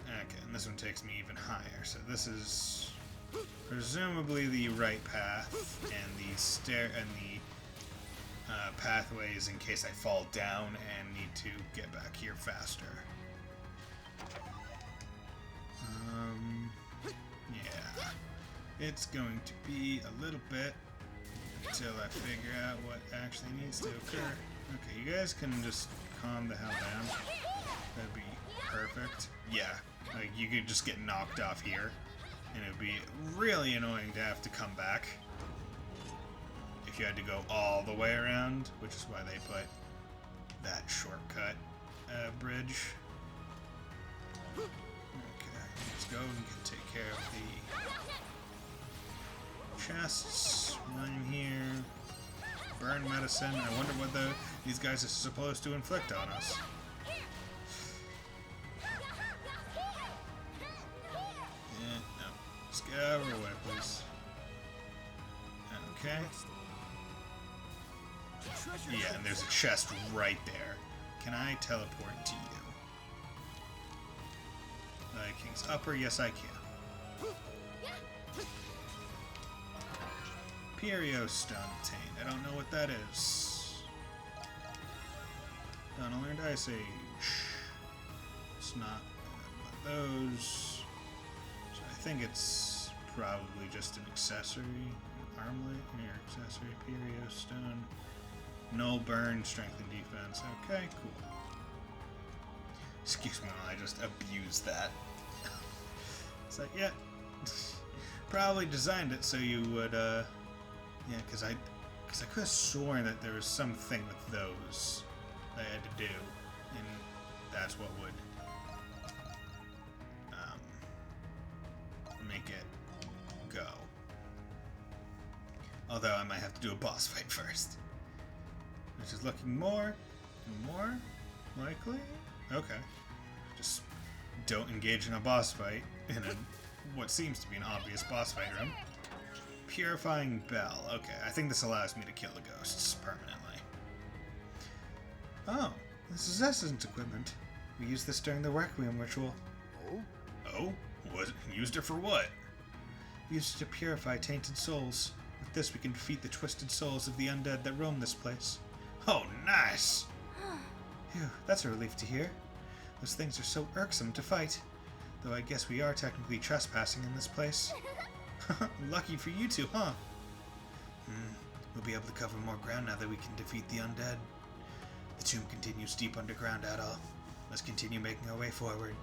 Okay, and this one takes me even higher. So this is presumably the right path, and the pathways in case I fall down and need to get back here faster. Yeah, it's going to be a little bit until I figure out what actually needs to occur. Okay, you guys can just calm the hell down. That'd be perfect. Yeah, like you could just get knocked off here, and it'd be really annoying to have to come back if you had to go all the way around, which is why they put that shortcut bridge. Okay, let's go and take care of the chests. Run here. Burn medicine. I wonder what these guys are supposed to inflict on us. Yeah, no. Just get out of our way, please. Okay. Yeah, and there's a chest right there. Can I teleport to you? King's Upper, yes I can. Perio Stone obtained. I don't know what that is. Done learned Ice Age. It's not one of those. So I think it's probably just an accessory. Armlet here, accessory, Perio Stone. No burn, strength and defense. Okay, cool. Excuse me while I just abuse that. It's like, yeah. Probably designed it so you would, yeah, because I could have sworn that there was something with those that I had to do, and that's what would make it go. Although I might have to do a boss fight first. Which is looking more and more likely. Okay. Just don't engage in a boss fight in what seems to be an obvious boss fight room. Purifying Bell. Okay, I think this allows me to kill the ghosts permanently. Oh, this is Essence equipment. We used this during the Requiem ritual. Oh? Oh? Used it for what? We used it to purify tainted souls. With this, we can defeat the twisted souls of the undead that roam this place. Oh, nice! Phew, that's a relief to hear. Those things are so irksome to fight. Though I guess we are technically trespassing in this place. Lucky for you two, huh? We'll be able to cover more ground now that we can defeat the undead. The tomb continues deep underground, Adol. Let's continue making our way forward.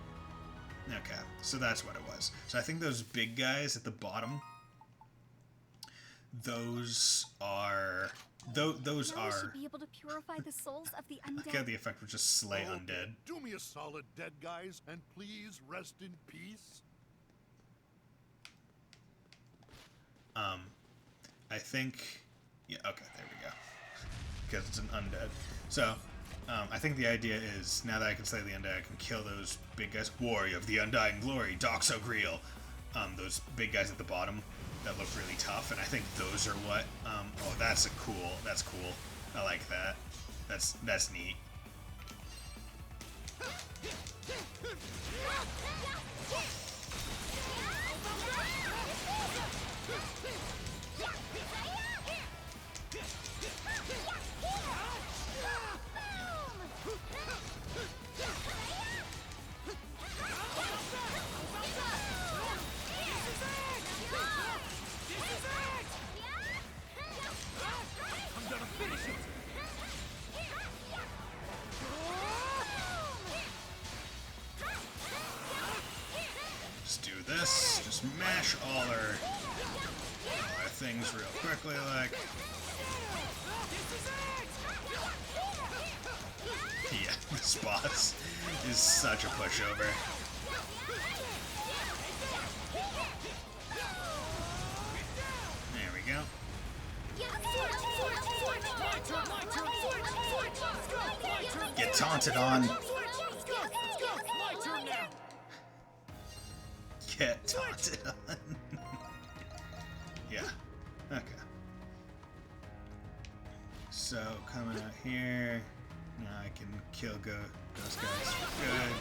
Okay, so that's what it was. So I think those big guys at the bottom, those are... Those now are... we should be able to purify the souls of the undead. Okay, the effect was just slay undead. Do me a solid, dead guys, and please rest in peace. I think... Yeah, okay, there we go. Because it's an undead. So, I think the idea is, now that I can slay the undead, I can kill those big guys. Warrior of the Undying Glory, Doxo Greel. Those big guys at the bottom that look really tough, and I think those are what... oh, that's cool. I like that. That's neat. Just do this. Just mash all our things real quickly, like. Yeah, this boss is such a pushover. There we go. Get taunted on. Get taunted on. Yeah. Okay. So, coming out here, now I can kill those guys. Good.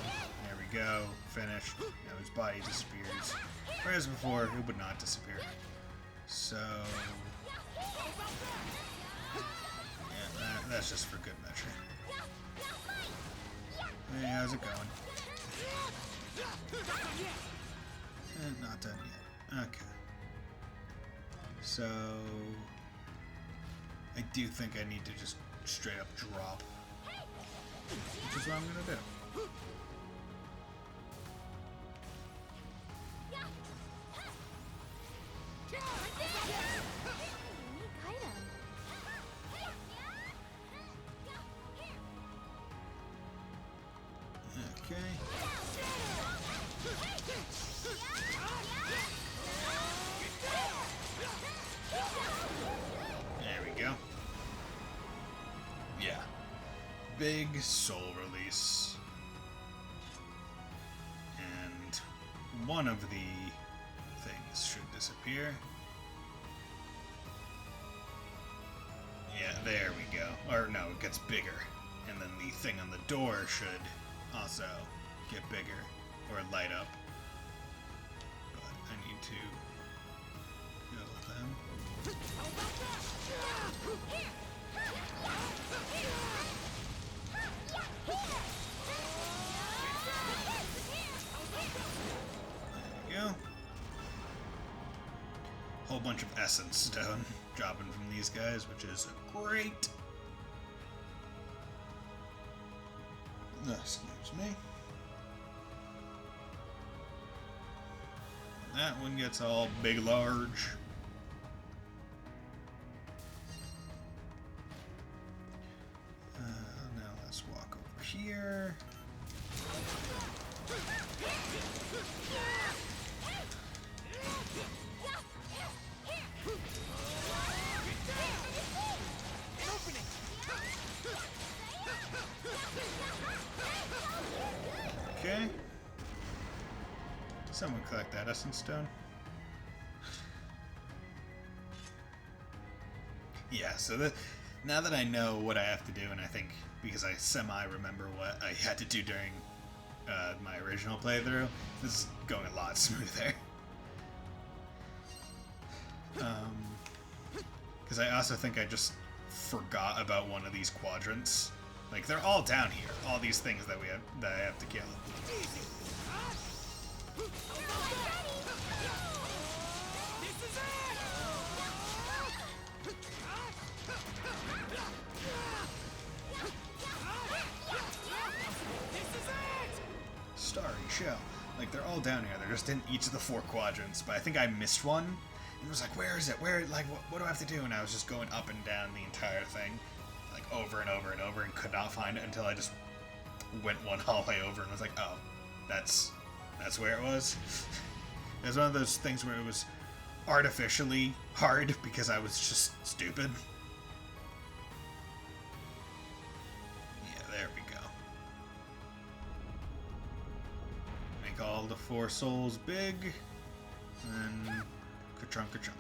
There we go. Finished. Now his body disappears. Whereas before, it would not disappear. So, yeah, that's just for good measure. Hey, how's it going? Not done yet. Okay. So, I do think I need to just straight up drop. Which is what I'm gonna do. Okay. There we go. Yeah. Big soul release. And one of the things should disappear. Yeah, there we go. Or no, it gets bigger. And then the thing on the door should also get bigger or light up. But I need to kill them. There we go. Whole bunch of essence stone dropping from these guys, which is great. Excuse me. That one gets all big, large. Now let's walk over here. Okay. Someone collect that essence stone. Yeah, so now that I know what I have to do, and I think because I semi-remember what I had to do during my original playthrough, this is going a lot smoother. Because I also think I just forgot about one of these quadrants. Like, they're all down here. All these things that I have to kill. Starry shell. Like, they're all down here. They're just in each of the 4 quadrants. But I think I missed one. And was like, where is it? What do I have to do? And I was just going up and down the entire thing. Like, over and over and over, and could not find it until I just went one hallway over and was like, oh, that's where it was. It was one of those things where it was artificially hard because I was just stupid. Yeah, there we go. Make all the 4 souls big, and then ka-chunk, ka-chunk.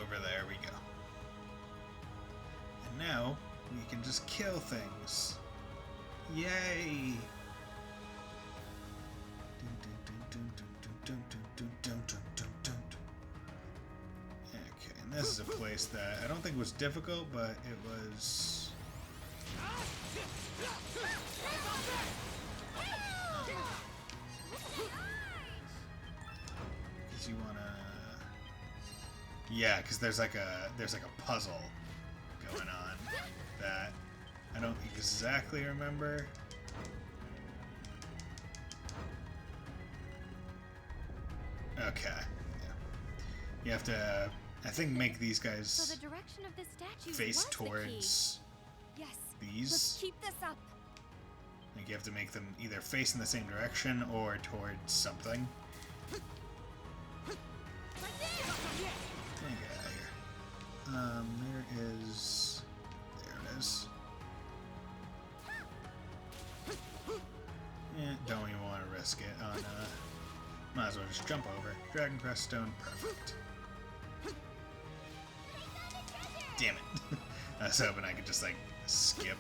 Over there we go. And now we can just kill things. Yay! Okay, and this is a place that I don't think was difficult, but it was... Because you wanna... Yeah, because there's like a puzzle going on that I don't exactly remember. Okay. Yeah. You have to, I think, make these guys So the direction of this statue face was the towards key. Yes. these. Let's keep this up. Like you have to make them either face in the same direction or towards something. Get out of here. There is... There it is. Yeah, don't even want to risk it on Might as well just jump over. Dragon Crest Stone, perfect. Damn it. I was hoping I could just, like, skip.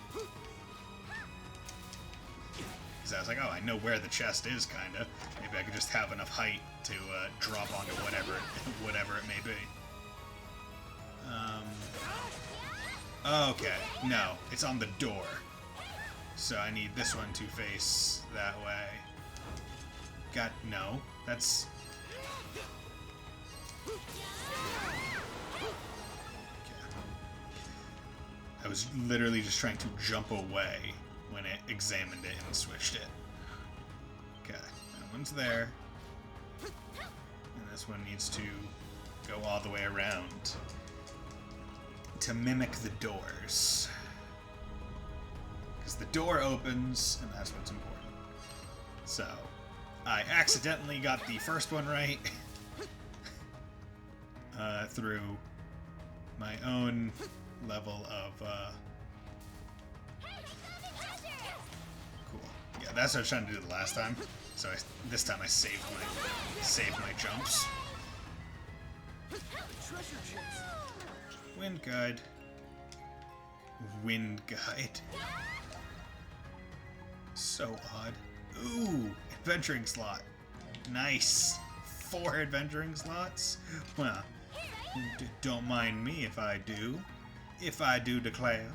Because I was like, oh, I know where the chest is, kinda. Maybe I could just have enough height to drop onto whatever it may be. Okay, no, it's on the door. So I need this one to face that way. No, that's... Okay. I was literally just trying to jump away when it examined it and switched it. Okay, that one's there. And this one needs to go all the way around to mimic the doors. Because the door opens, and that's what's important. So, I accidentally got the first one right through my own level of cool. Yeah, that's what I was trying to do the last time. So this time I saved my jumps. Wind guide. Wind guide. So odd. Ooh, adventuring slot. Nice. 4 adventuring slots? Well, don't mind me if I do. If I do declare.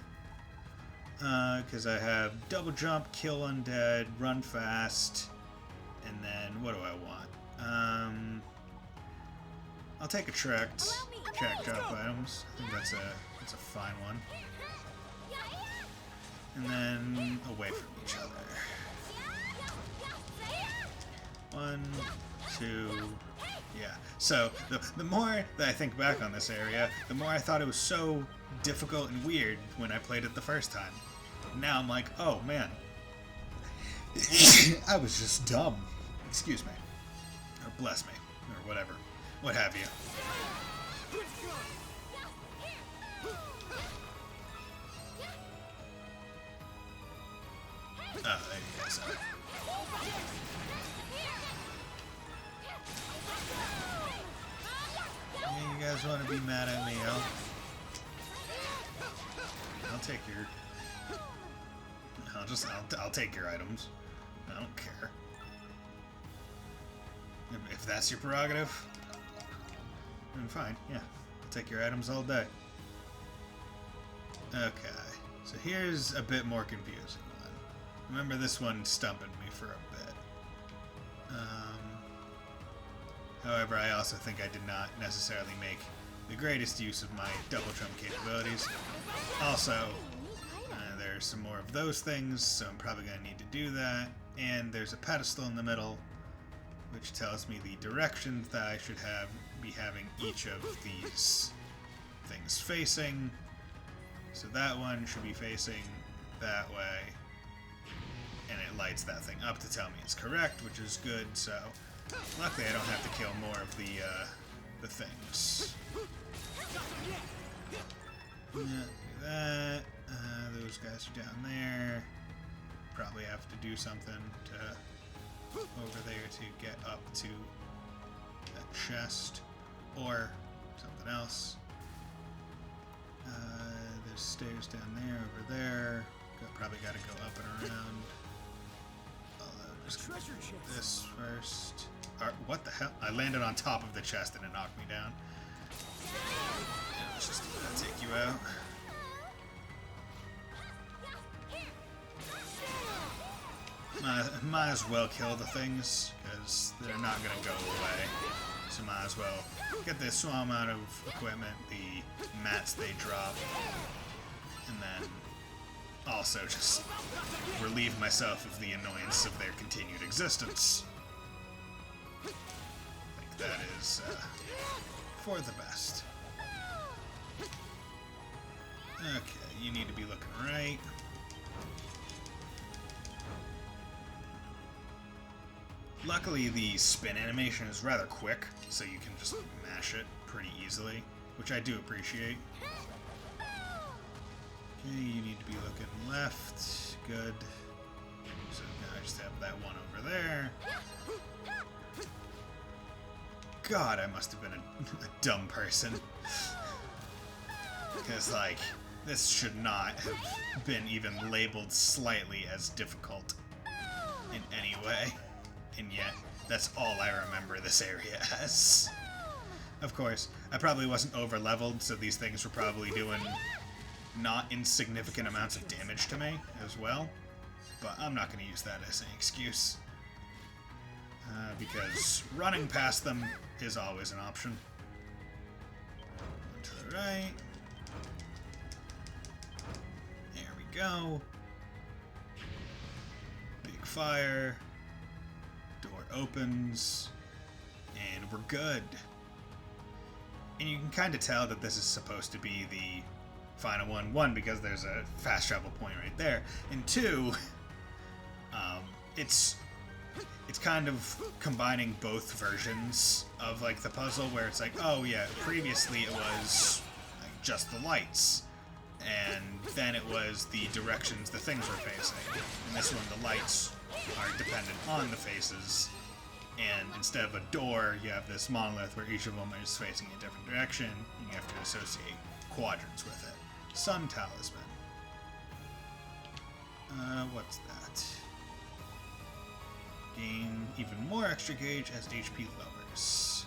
Because I have double jump, kill undead, run fast, and then what do I want? I'll take a check drop items. I think that's a fine one. And then away from each other. 1, 2, yeah. So the more that I think back on this area, the more I thought it was so difficult and weird when I played it the first time. Now I'm like, oh man, I was just dumb. Excuse me, or bless me, or whatever, what have you. Oh, there you guys are. Hey, you guys want to be mad at me? I'll take your. I'll take your items. I don't care. If that's your prerogative, then fine. Yeah, I'll take your items all day. Okay, so here's a bit more confusing one. Remember, this one stumping me for a bit. However, I also think I did not necessarily make the greatest use of my double jump capabilities. Also, there's some more of those things, so I'm probably going to need to do that. And there's a pedestal in the middle, which tells me the directions that I should be having each of these things facing. So that one should be facing that way, and it lights that thing up to tell me it's correct, which is good. So luckily I don't have to kill more of the things. Yeah, do that. Those guys are down there. Probably have to do something to over there to get up to that chest, or something else. There's stairs down there, over there. Probably got to go up and around. Just this first. What the hell? I landed on top of the chest and it knocked me down. Let's just take you out. Might as well kill the things, because they're not going to go away. So might as well get this small amount of equipment, the mats they drop, and then also just relieve myself of the annoyance of their continued existence. I think that is for the best. Okay, you need to be looking right. Luckily, the spin animation is rather quick, so you can just mash it pretty easily, which I do appreciate. Okay, you need to be looking left. Good. So now I just have that one over there. God, I must have been a dumb person. Because, like, this should not have been even labeled slightly as difficult in any way. And yet, that's all I remember this area as. Of course, I probably wasn't over-leveled, so these things were probably doing not insignificant amounts of damage to me as well. But I'm not going to use that as an excuse. Because running past them is always an option. To the right. There we go. Big fire. Door opens. And we're good. And you can kind of tell that this is supposed to be the final one. One, because there's a fast travel point right there. And two, it's kind of combining both versions of, like, the puzzle, where it's like, oh yeah, previously it was like just the lights, and then it was the directions the things were facing. And this one, the lights are dependent on the faces, and instead of a door, you have this monolith where each of them is facing a different direction, and you have to associate quadrants with it. Sun Talisman. What's that? Gain even more extra gauge as HP lowers.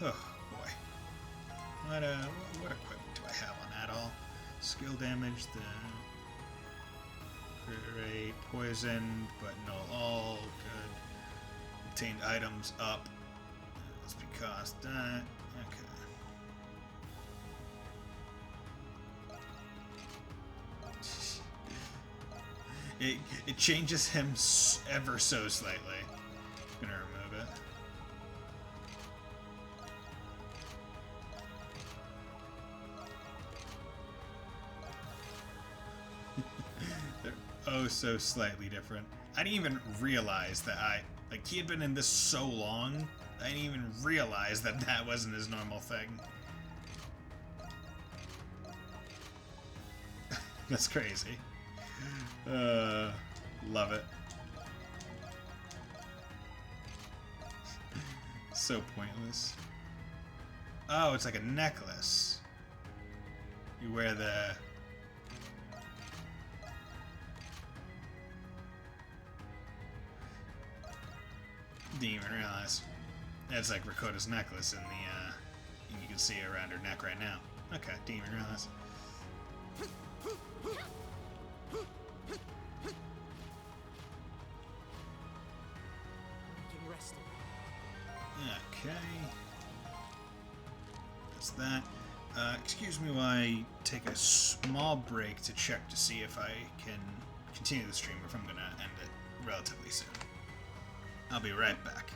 Oh boy. What equipment do I have on that all? Skill damage, the crit rate, poisoned, but no all, good. Obtained items up. That's because that. Okay. It changes him ever so slightly. I'm gonna remove it. They're oh so slightly different. I didn't even realize that he had been in this so long, I didn't even realize that that wasn't his normal thing. That's crazy. Love it. So pointless. Oh, it's like a necklace. You wear the... Didn't even realize. It's like Rakota's necklace in the, and you can see it around her neck right now. Okay, didn't even realize. Okay. That's that. Excuse me while I take a small break to check to see if I can continue the stream, or if I'm going to end it relatively soon. I'll be right back.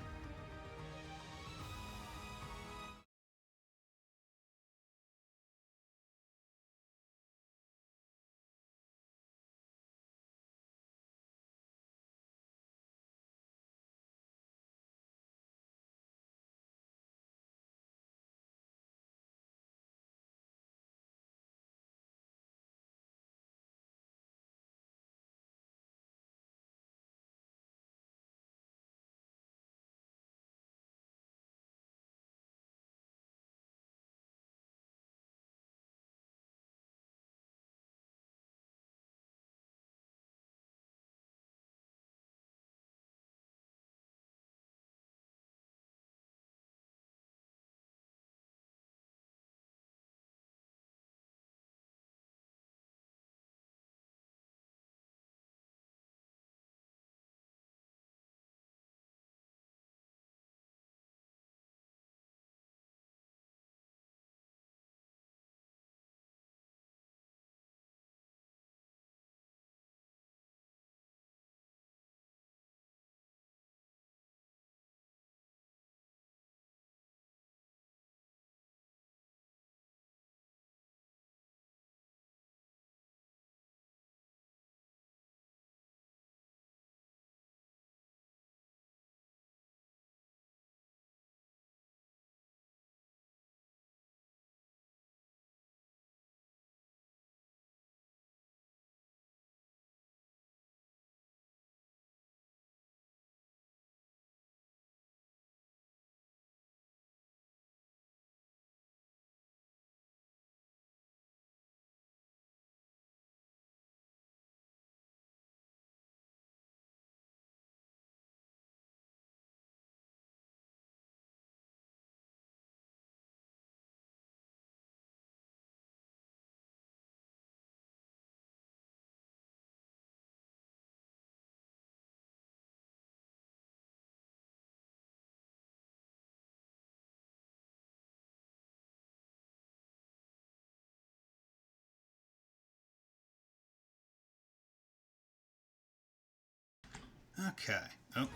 Okay. Oh,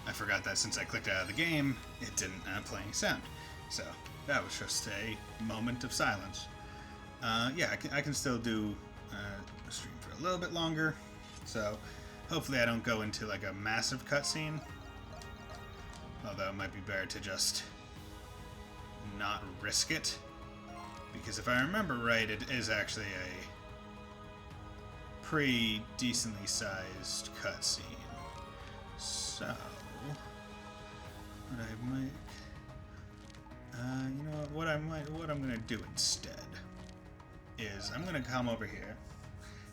I forgot that since I clicked out of the game, it didn't play any sound. So that was just a moment of silence. Yeah, I can still do a stream for a little bit longer. So hopefully I don't go into like a massive cutscene. Although it might be better to just not risk it. Because if I remember right, it is actually a pretty decently sized cutscene. So, what I might, you know what I'm gonna do instead is I'm gonna come over here.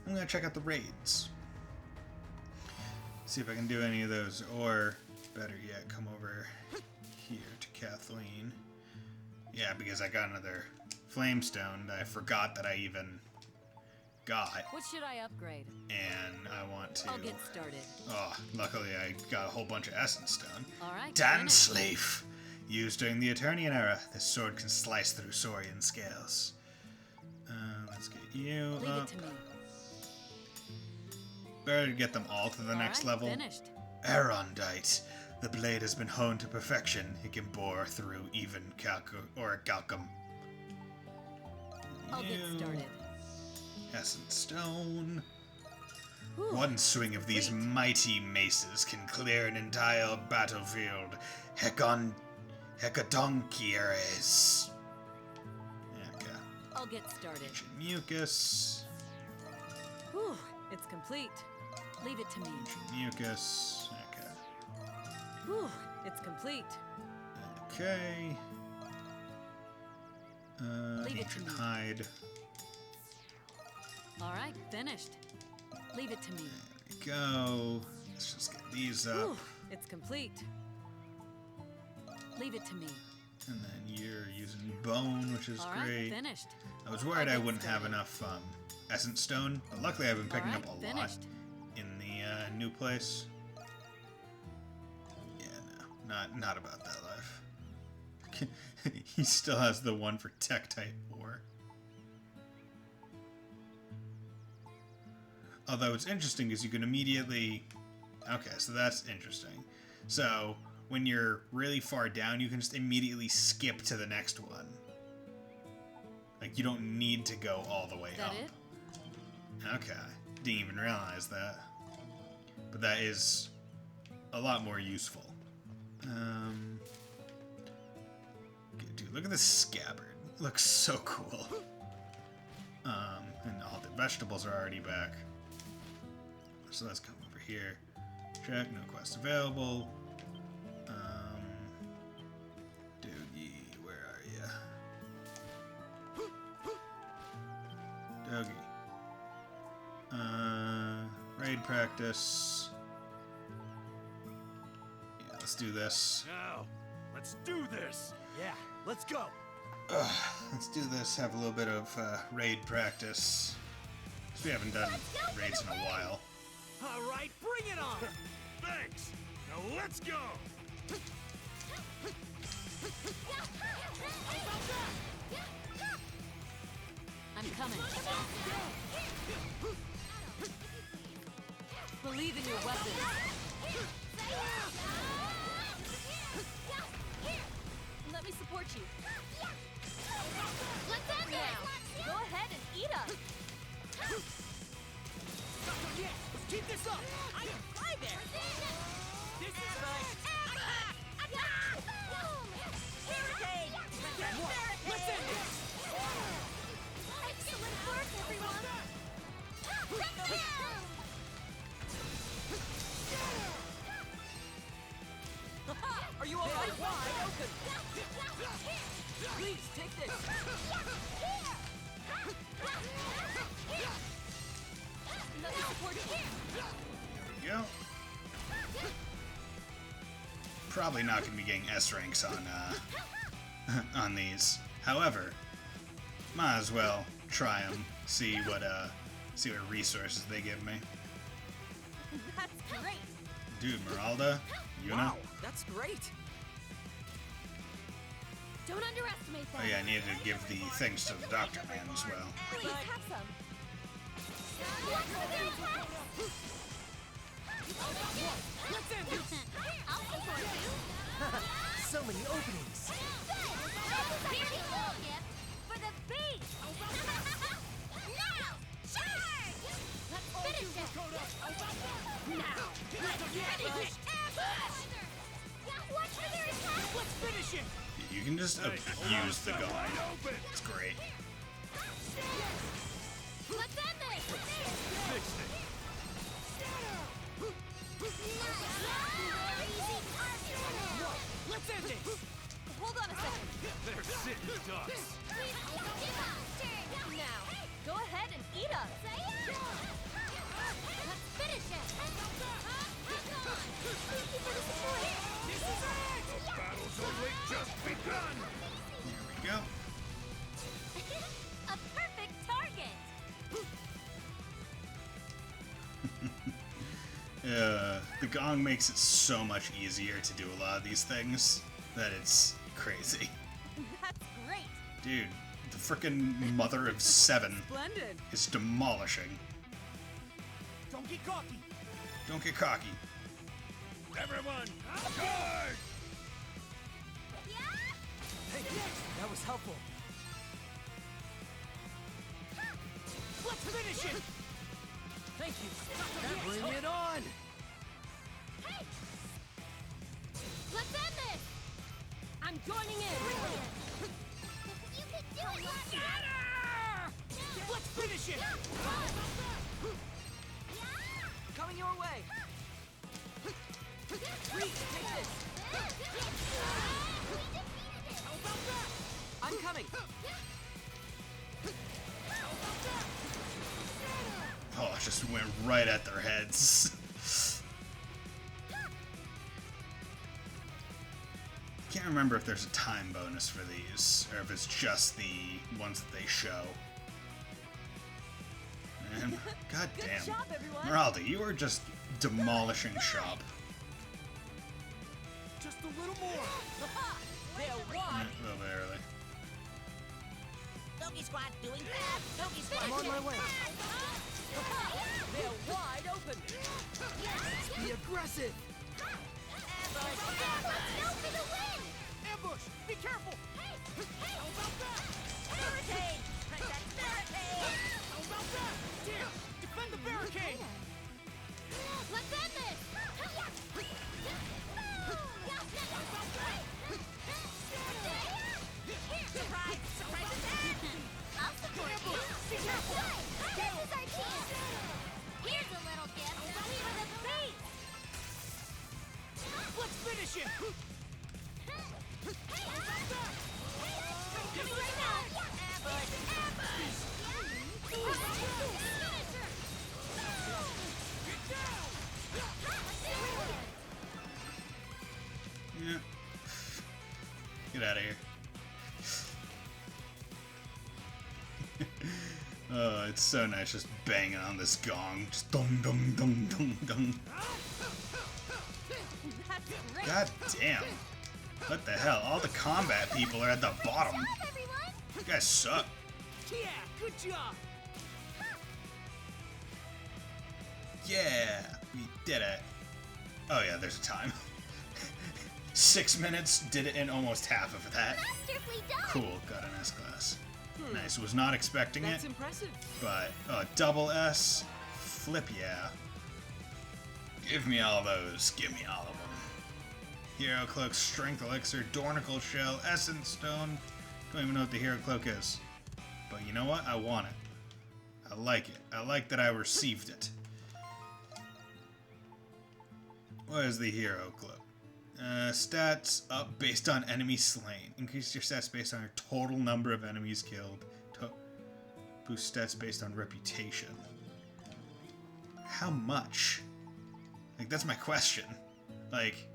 I'm gonna check out the raids. See if I can do any of those, or better yet, come over here to Kathleen. Yeah, because I got another Flamestone that I forgot that I even got. What should I upgrade? And I want to... I'll get started. Oh, luckily I got a whole bunch of Essence Stone. Alright. Dance Leaf! Used during the Eternian era, this sword can slice through Saurian scales. Let's get you Leave up. it to me. Better to get them all to the next level. Finished. Arondite. The blade has been honed to perfection. It can bore through even calcum. I'll get started. Essence Stone. Whew. One swing of these mighty maces can clear an entire battlefield. Hecadonkieres. Okay. I'll get started. Mucus. Whew, it's complete. Leave it to me. Mucus. Okay. Whew, it's complete. Okay. Leave it to Ancient me. Hide. Alright, finished. Leave it to me. There we go. Let's just get these up. Whew, it's complete. Leave it to me. And then you're using Bone, which is Alright, great. finished. I was worried I'll I get wouldn't have started. enough Essence Stone, but luckily I've been picking up a Alright, lot finished. in the new place. Yeah, no, not about that life. He still has the one for Tech-type ore. Although it's interesting because you can immediately... Okay, so that's interesting. So, when you're really far down, you can just immediately skip to the next one. Like, you don't need to go all the way Is that up. it? Okay. Didn't even realize that. But that is a lot more useful. Dude, look at this scabbard. It looks so cool. And all the vegetables are already back. So let's come over here. Check, no quest available. Doggy, where are ya? Doggy. Raid practice. Yeah, let's do this. Now, let's do this. Yeah, let's go. Let's do this, have a little bit of raid practice. 'Cause we haven't done raids in a while. All right, bring it on. Thanks. Now let's go. I'm coming. Believe in your weapons. Let me support you. Let's end it! Go ahead and eat us! Yeah, let's keep this up. I am right there. This is nice. Barricade! Let's end this. Excellent work, everyone! Are you all right? Wide open. Please take this. Let me support you. There we go. Probably not going to be getting S ranks on on these. However, might as well try them. See what resources they give me. That's great. Dude, Meralda, Yuna. Wow, that's great. Don't underestimate them. Oh yeah, I needed to give the things to the Doctor Man as well. Please have some. Let's end this! I'll support you. So many openings. Here's a little gift for the beast. Now, charge! Let's finish it. Now, let's finish it. Ambush! Watch for their attack. Let's finish it! You can just abuse the guy. It's great. Let's end this. Fixed it. Let's end it! Hold on a second. They're sitting ducks. Now, go ahead and eat us. Let's finish it. Thank you for the support. This is it! The battle's only just begun. Here we go. A perfect target. The gong makes it so much easier to do a lot of these things that it's crazy. That's great. Dude, the frickin' mother of 7 Splendid! is demolishing. Don't get cocky! Don't get cocky. Everyone, charge! Hey, that was helpful. Let's finish it! Thank you. Bring it on! Let's end this. I'm joining in! You can do it. Let's finish it! Coming your way! Please, take this! I'm coming! Oh, it just went right at their heads. Can't remember if there's a time bonus for these, or if it's just the ones that they show. And god Good damn, job, everyone. Meralda, you are just demolishing shop. Just a little more! They're A wide! little bit early. Doggy Squad doing fab. Doggy Squad. I'm on my way! They're wide open! Be aggressive! Go for the win. Ambush! Be careful! Barricade. Princess Barricade. Dear, defend the barricade! Let's end this. Surprise. Surprise attack. I'll support you. Be careful! This is our chance. Here's a little gift for the beast. Let's finish it! Coming right now. Yeah. Get out of here. Oh, it's so nice just banging on this gong. Just dong dong dong dong dong. That's great. God damn. What the hell? All the combat people are at the bottom. Everyone. You guys suck. Yeah, good job! Yeah, we did it. Oh yeah, there's a time. 6 minutes, did it in almost half of that. Masterfully done. Cool, got an S class. Nice, was not expecting That's it, impressive. but double S, flip yeah. Give me all those, give me all of them. Hero Cloak, Strength Elixir, Dornicle Shell, Essence Stone. Don't even know what the Hero Cloak is. But you know what? I want it. I like it. I like that I received it. What is the Hero Cloak? Stats up based on enemies slain. Increase your stats based on your total number of enemies killed. Boost stats based on reputation. How much? Like, that's my question. Like,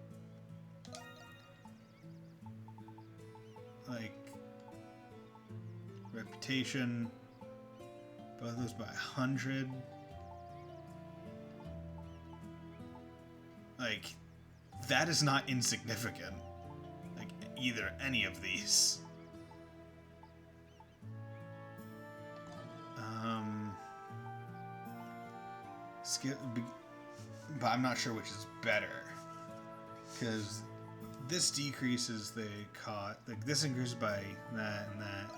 reputation, both those by 100. Like, that is not insignificant. Like, either, any of these. Skill, but I'm not sure which is better. Because this decreases the cost. Like, this increases by that and that.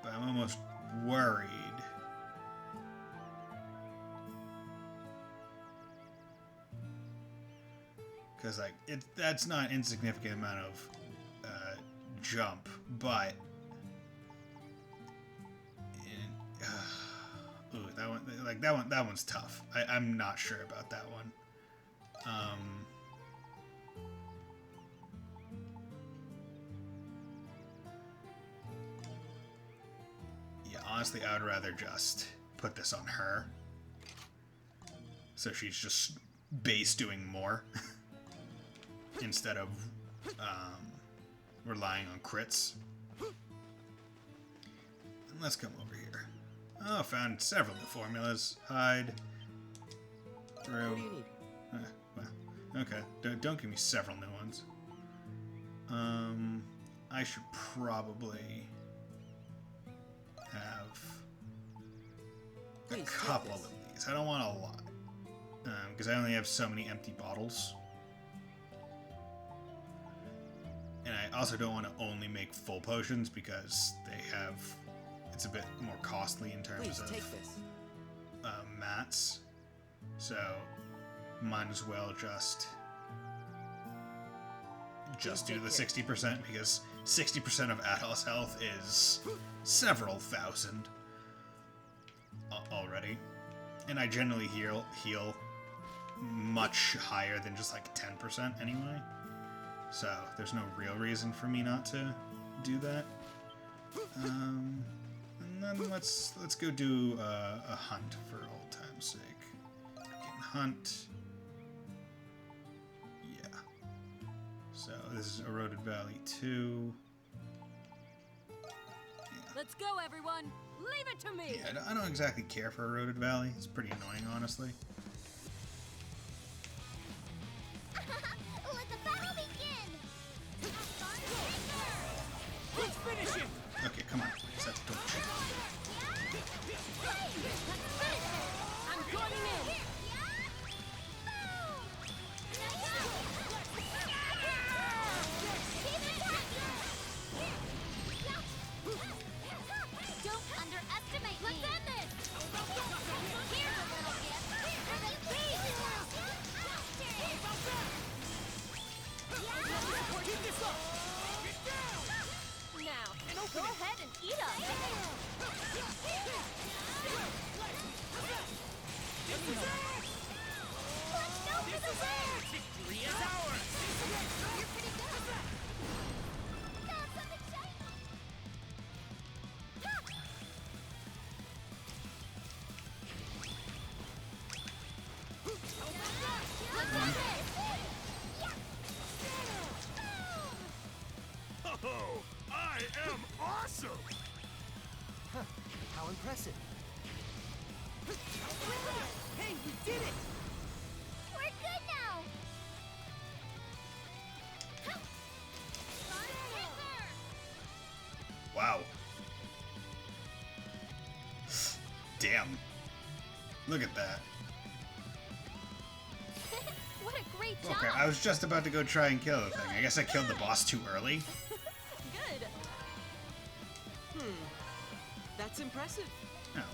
But I'm almost worried. Because, like, that's not an insignificant amount of jump, but... Ooh, that one, like, that one's tough. I'm not sure about that one. Yeah, honestly, I would rather just put this on her. So she's just base doing more. Instead of relying on crits. And let's come over here. Oh, found several new formulas. Hide. Through. What do you need? Well, okay. Don't give me several new ones. I should probably have a Please, take couple this. of these. I don't want a lot. Because I only have so many empty bottles. And I also don't want to only make full potions because they have... It's a bit more costly in terms Please, of take this. mats. So, might as well just do the 60% because 60% of Atlas health is several thousand already. And I generally heal much higher than just like 10% anyway. So there's no real reason for me not to do that. And then let's go do a hunt for old time's sake. I can hunt. Yeah. So this is Eroded Valley 2. Yeah. Let's go, everyone! Leave it to me! Yeah, I don't exactly care for Eroded Valley. It's pretty annoying, honestly. Let the battle begin! Let's finish him! Okay, come on. Set the torch. I'm joining in! Don't underestimate me! Let's end this! Here's a little gift! Keep this up! Now, go ahead and eat us! Let's go for the win! Victory is ours! You're pretty good! That's something shiny! Oh, I am awesome! Huh, how impressive. Hey, we did it! We're good now! Wow. Damn. Look at that. What a great job! Okay, I was just about to go try and kill the thing. I guess I killed the boss too early. Good! That's impressive. Oh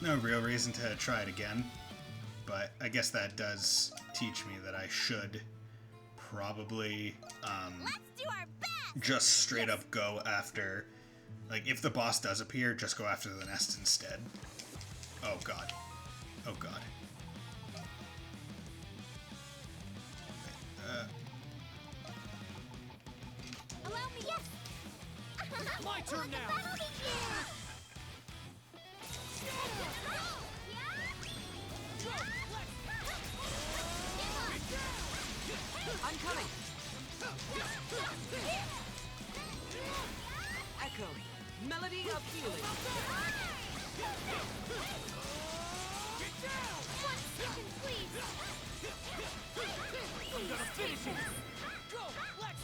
well. No real reason to try it again. But I guess that does teach me that I should probably Let's do our best! just straight up go after... Like, if the boss does appear, just go after the nest instead. Oh god. Oh god. Allow me, yes! My turn now! Battle begins! I'm coming! Echo, melody of healing. One second, please! I'm gonna finish him! Go, Lex!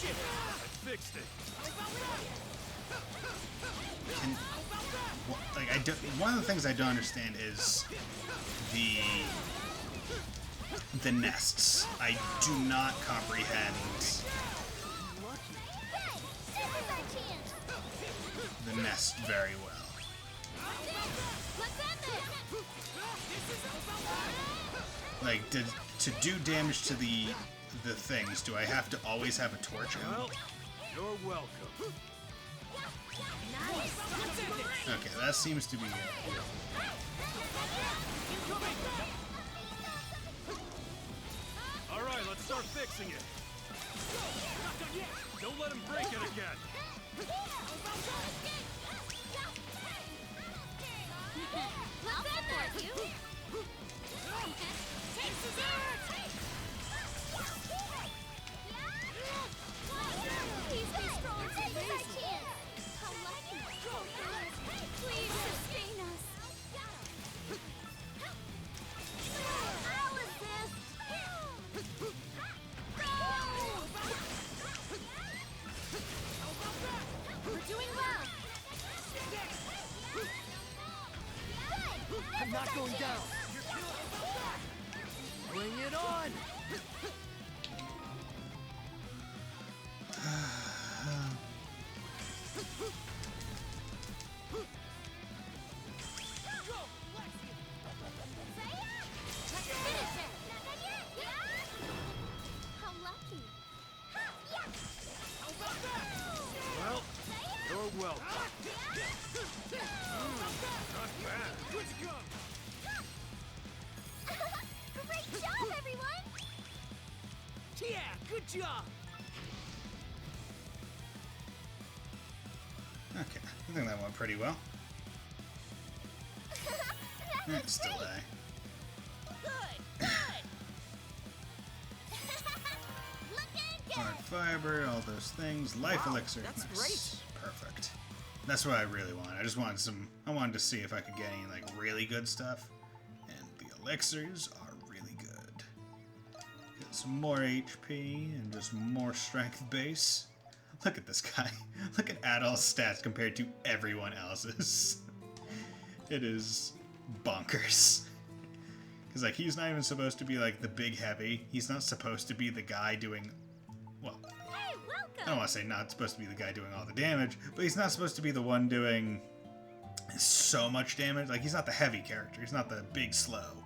Shit! I fixed it. One of the things I don't understand is the nests. I do not comprehend the nest very well. Like, to do damage to the things, do I have to always have a torch out? Well, you're welcome. Okay, that seems to be it. All right, let's start fixing it. Don't let him break it again. I'll support you. Please be strong. How lucky. Please sustain us. I'll assist. We're doing well. I'm not going down. Bring it on. How lucky. Well, you're welcome. Not bad. Great job, everyone! Yeah, good job. Okay, I think that went pretty well. It's delay. Good. Looking good. Hard fiber, all those things. Life elixir. that's Nice. Perfect. That's what I really want. I just wanted I wanted to see if I could get any like really good stuff. And the elixirs are really good. Get some more HP and just more strength base. Look at this guy. Look at Adol's stats compared to everyone else's. It is bonkers. Because like he's not even supposed to be like the big heavy. He's not supposed to be the guy doing, well, Hey, I don't want to say not supposed to be the guy doing all the damage, but he's not supposed to be the one doing so much damage. Like he's not the heavy character. He's not the big slow.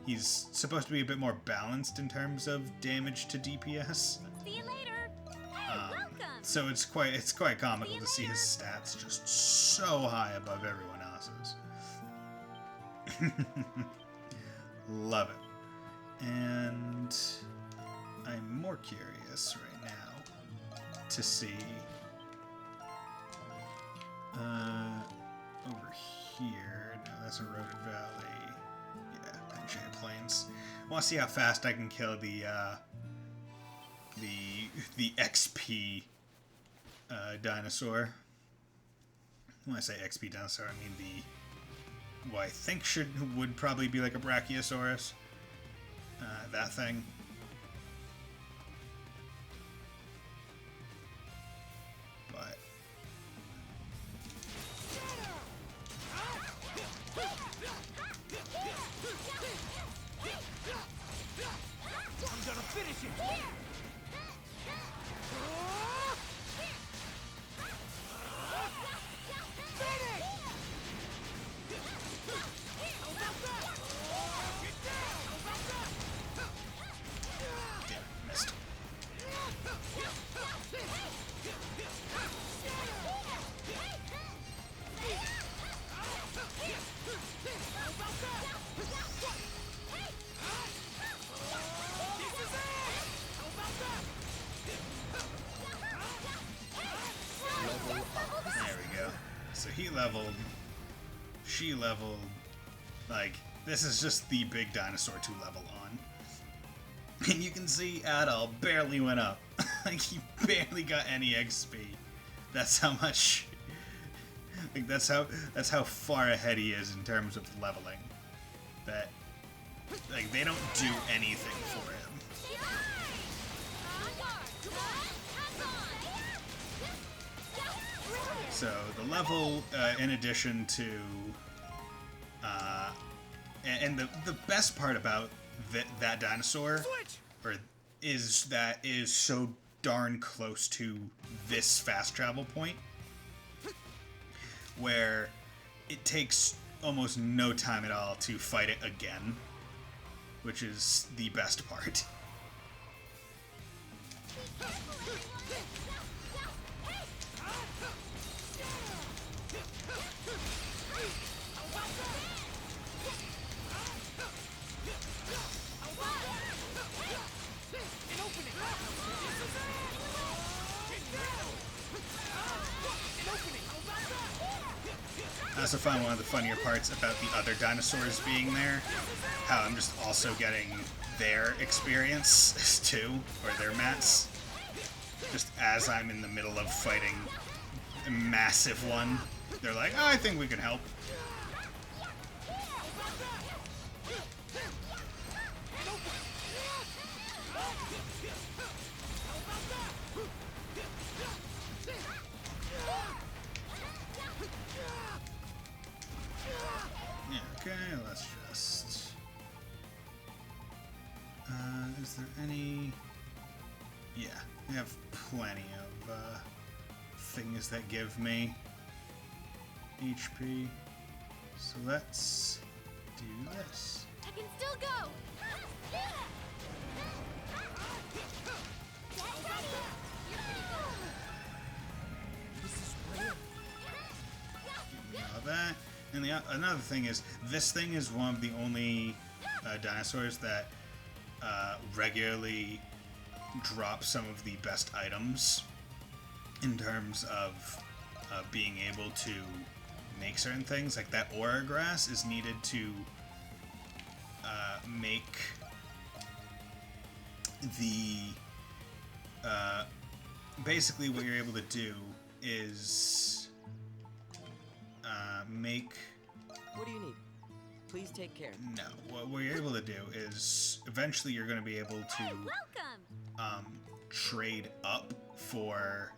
He's supposed to be a bit more balanced in terms of damage to DPS. See you later. Hey, welcome. So it's quite comical to see his stats just so high above everyone else's. Love it. And I'm more curious right now to see over here. No, that's Eroded Valley. Yeah, Panchaea Plains. I want to see how fast I can kill the XP dinosaur. When I say XP dinosaur, I mean the what I think would probably be like a Brachiosaurus. That thing. But I'm gonna finish it. missed. There we go. So he leveled, she leveled, like, this is just the big dinosaur to level on. And you can see Adol barely went up. Like, he barely got any XP. That's how much, like, that's how far ahead he is in terms of leveling. That, like, they don't do anything for him. So the level, in addition to, and the best part about that dinosaur, is that is so darn close to this fast travel point, where it takes almost no time at all to fight it again, which is the best part. I also find one of the funnier parts about the other dinosaurs being there, how I'm just also getting their experience too, or their mats, just as I'm in the middle of fighting a massive one. They're like, oh, I think we can help. Okay, let's just... is there any... Yeah, I have plenty of things that give me HP. So let's do this. I can still go! Give me all that. And another thing is, this thing is one of the only dinosaurs that regularly drop some of the best items in terms of being able to make certain things. Like that aura grass is needed to make the... basically what you're able to do is... make... What do you need? Please take care. No, what you're able to do is eventually you're going to be able to trade up for...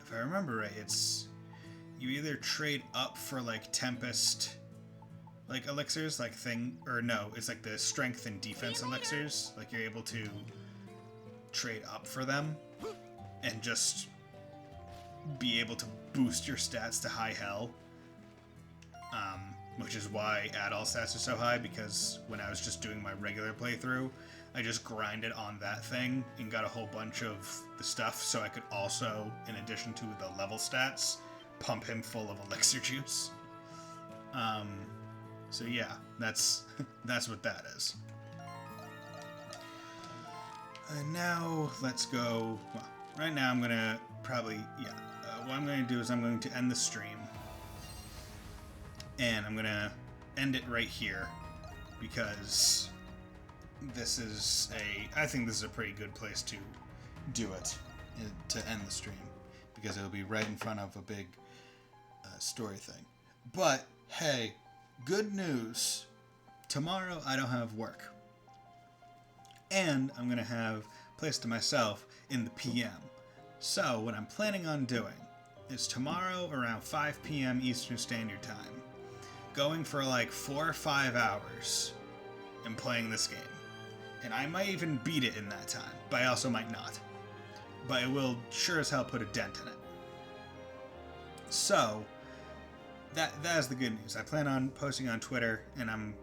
If I remember right, it's... You either trade up for like Tempest, like elixirs, like thing, or no, it's like the strength and defense elixirs. Like you're able to trade up for them and just be able to boost your stats to high hell, which is why add-all stats are so high, because when I was just doing my regular playthrough, I just grinded on that thing and got a whole bunch of the stuff so I could also, in addition to the level stats, pump him full of elixir juice. So yeah, that's what that is. And now let's go, well, right now I'm gonna probably, what I'm going to do is I'm going to end the stream, and I'm going to end it right here, because this is I think this is a pretty good place to do it, to end the stream, because it'll be right in front of a big story thing. But, hey, good news, tomorrow I don't have work, and I'm going to have place to myself in the PM. So, what I'm planning on doing is tomorrow around 5 p.m. Eastern Standard Time, going for like 4 or 5 hours and playing this game. And I might even beat it in that time, but I also might not. But it will sure as hell put a dent in it. So, that is the good news. I plan on posting on Twitter, and I'm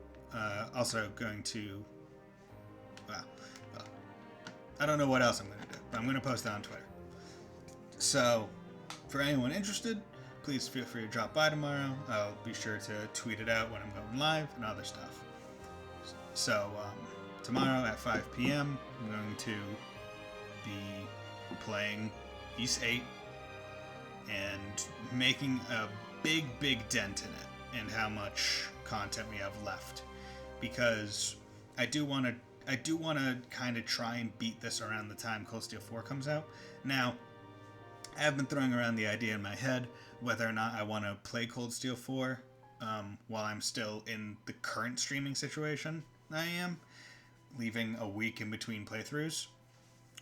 also going to... Well, I don't know what else I'm going to do, but I'm going to post it on Twitter. So, for anyone interested, please feel free to drop by tomorrow. I'll be sure to tweet it out when I'm going live and other stuff. So, tomorrow at 5 p.m., I'm going to be playing Ys 8 and making a big dent in it and how much content we have left. Because I do want to kind of try and beat this around the time Cold Steel 4 comes out. Now, I've been throwing around the idea in my head whether or not I want to play Cold Steel 4 while I'm still in the current streaming situation I am, leaving a week in between playthroughs,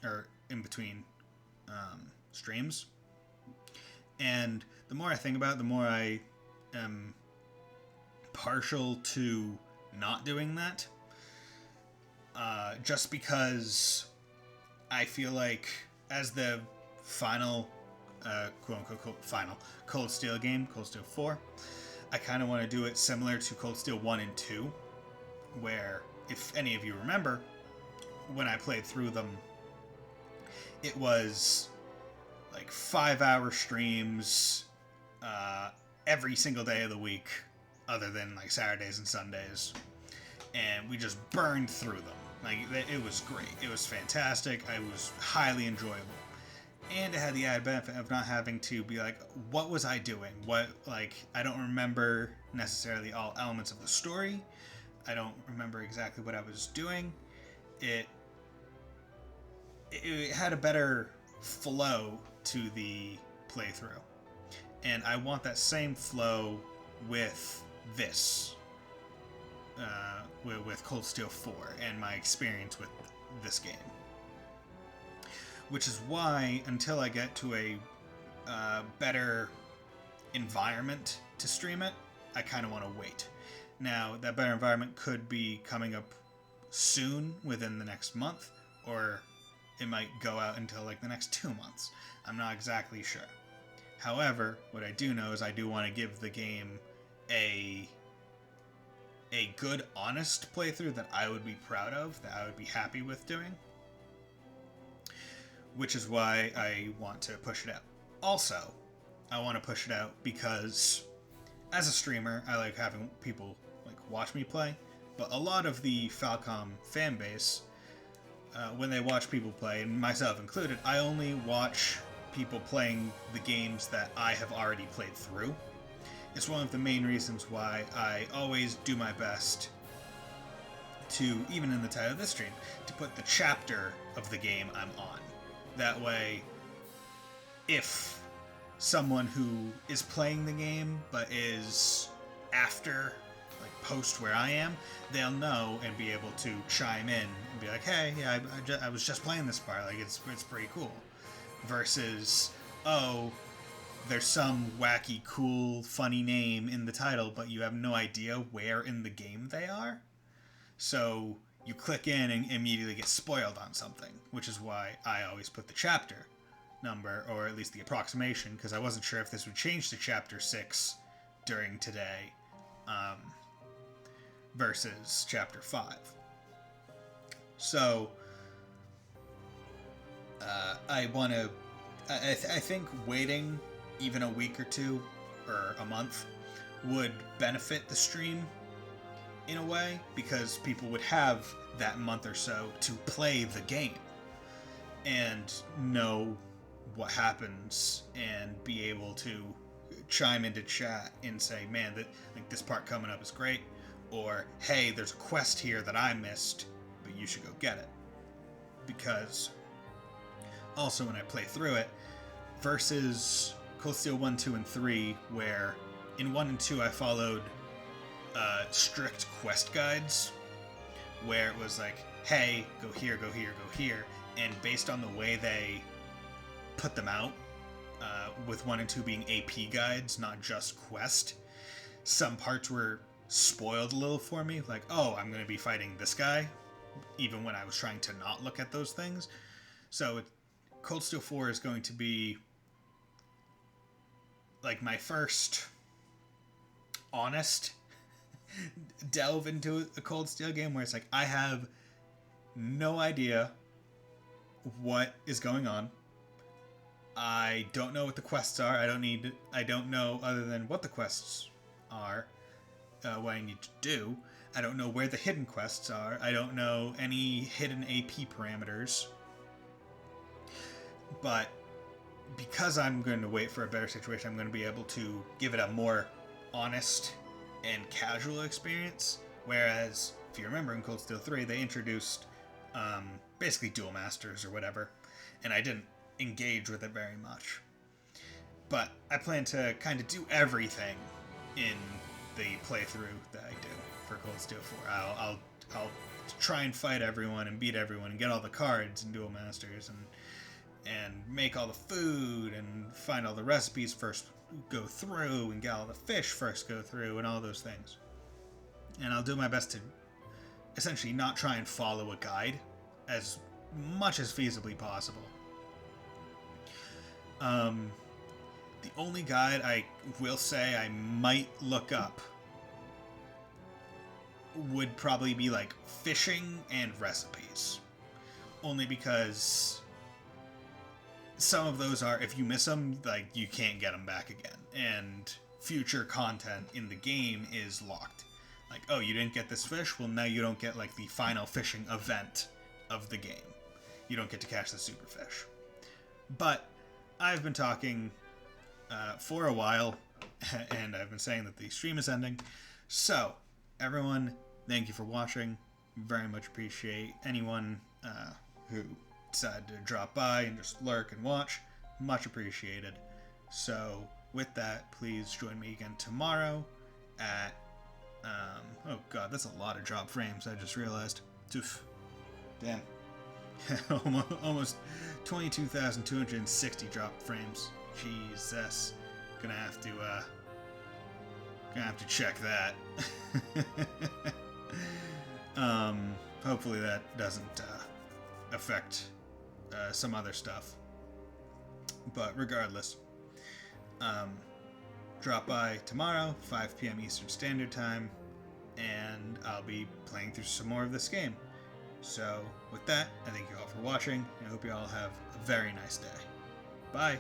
or in between streams. And the more I think about it, the more I am partial to not doing that. Just because I feel like as the final, quote-unquote final Cold Steel game, Cold Steel 4, I kind of want to do it similar to Cold Steel 1 and 2, where, if any of you remember, when I played through them, it was like 5-hour streams every single day of the week, other than like Saturdays and Sundays, and we just burned through them. Like, it was great. It was fantastic. It was highly enjoyable. And it had the added benefit of not having to be like, what was I doing? I don't remember necessarily all elements of the story. I don't remember exactly what I was doing. It had a better flow to the playthrough. And I want that same flow with this. With Cold Steel 4 and my experience with this game. Which is why, until I get to a better environment to stream it, I kind of want to wait. Now, that better environment could be coming up soon, within the next month, or it might go out until like the next 2 months. I'm not exactly sure. However, what I do know is I do want to give the game a good, honest playthrough that I would be proud of, that I would be happy with doing. Which is why I want to push it out. Also, I want to push it out because as a streamer, I like having people like watch me play, but a lot of the Falcom fan base, when they watch people play, and myself included, I only watch people playing the games that I have already played through. It's one of the main reasons why I always do my best to, even in the title of this stream, to put the chapter of the game I'm on. That way, if someone who is playing the game but is after, like, post where I am, they'll know and be able to chime in and be like, hey, yeah, I was just playing this part, like, it's pretty cool. Versus, oh, there's some wacky, cool, funny name in the title, but you have no idea where in the game they are. So you click in and immediately get spoiled on something, which is why I always put the chapter number, or at least the approximation, because I wasn't sure if this would change to chapter 6 during today versus chapter 5. So I think waiting even a week or two or a month would benefit the stream in a way, because people would have that month or so to play the game and know what happens and be able to chime into chat and say, man, like this part coming up is great, or hey, there's a quest here that I missed, but you should go get it. Because also when I play through it, versus Cold Steel 1, 2, and 3, where in 1 and 2 I followed strict quest guides, where it was like, hey, go here, go here, go here, and based on the way they put them out, with 1 and 2 being AP guides, not just quest, some parts were spoiled a little for me, like, oh, I'm going to be fighting this guy, even when I was trying to not look at those things. So Cold Steel 4 is going to be like my first honest delve into a Cold Steel game, where it's like, I have no idea what is going on. I don't know what the quests are. I don't know, other than what the quests are, what I need to do. I don't know where the hidden quests are. I don't know any hidden AP parameters. But because I'm going to wait for a better situation, I'm going to be able to give it a more honest and casual experience. Whereas, if you remember, in Cold Steel 3, they introduced basically dual masters or whatever, and I didn't engage with it very much. But I plan to kind of do everything in the playthrough that I do for Cold Steel 4. I'll try and fight everyone and beat everyone and get all the cards and dual masters and make all the food and find all the recipes first go through and get all the fish first go through and all those things. And I'll do my best to essentially not try and follow a guide as much as feasibly possible. The only guide I will say I might look up would probably be like fishing and recipes. Only because some of those are, if you miss them, like, you can't get them back again. And future content in the game is locked. Like, oh, you didn't get this fish? Well, now you don't get, like, the final fishing event of the game. You don't get to catch the superfish. But I've been talking for a while, and I've been saying that the stream is ending. So, everyone, thank you for watching. Very much appreciate anyone who decided to drop by and just lurk and watch. Much appreciated. So, with that, please join me again tomorrow at... oh god, that's a lot of drop frames, I just realized. Oof. Damn. Almost 22,260 drop frames. Jesus. Gonna have to check that. Hopefully that doesn't affect some other stuff. But regardless, drop by tomorrow, 5 p.m. Eastern Standard Time, and I'll be playing through some more of this game. So, with that, I thank you all for watching, and I hope you all have a very nice day. Bye!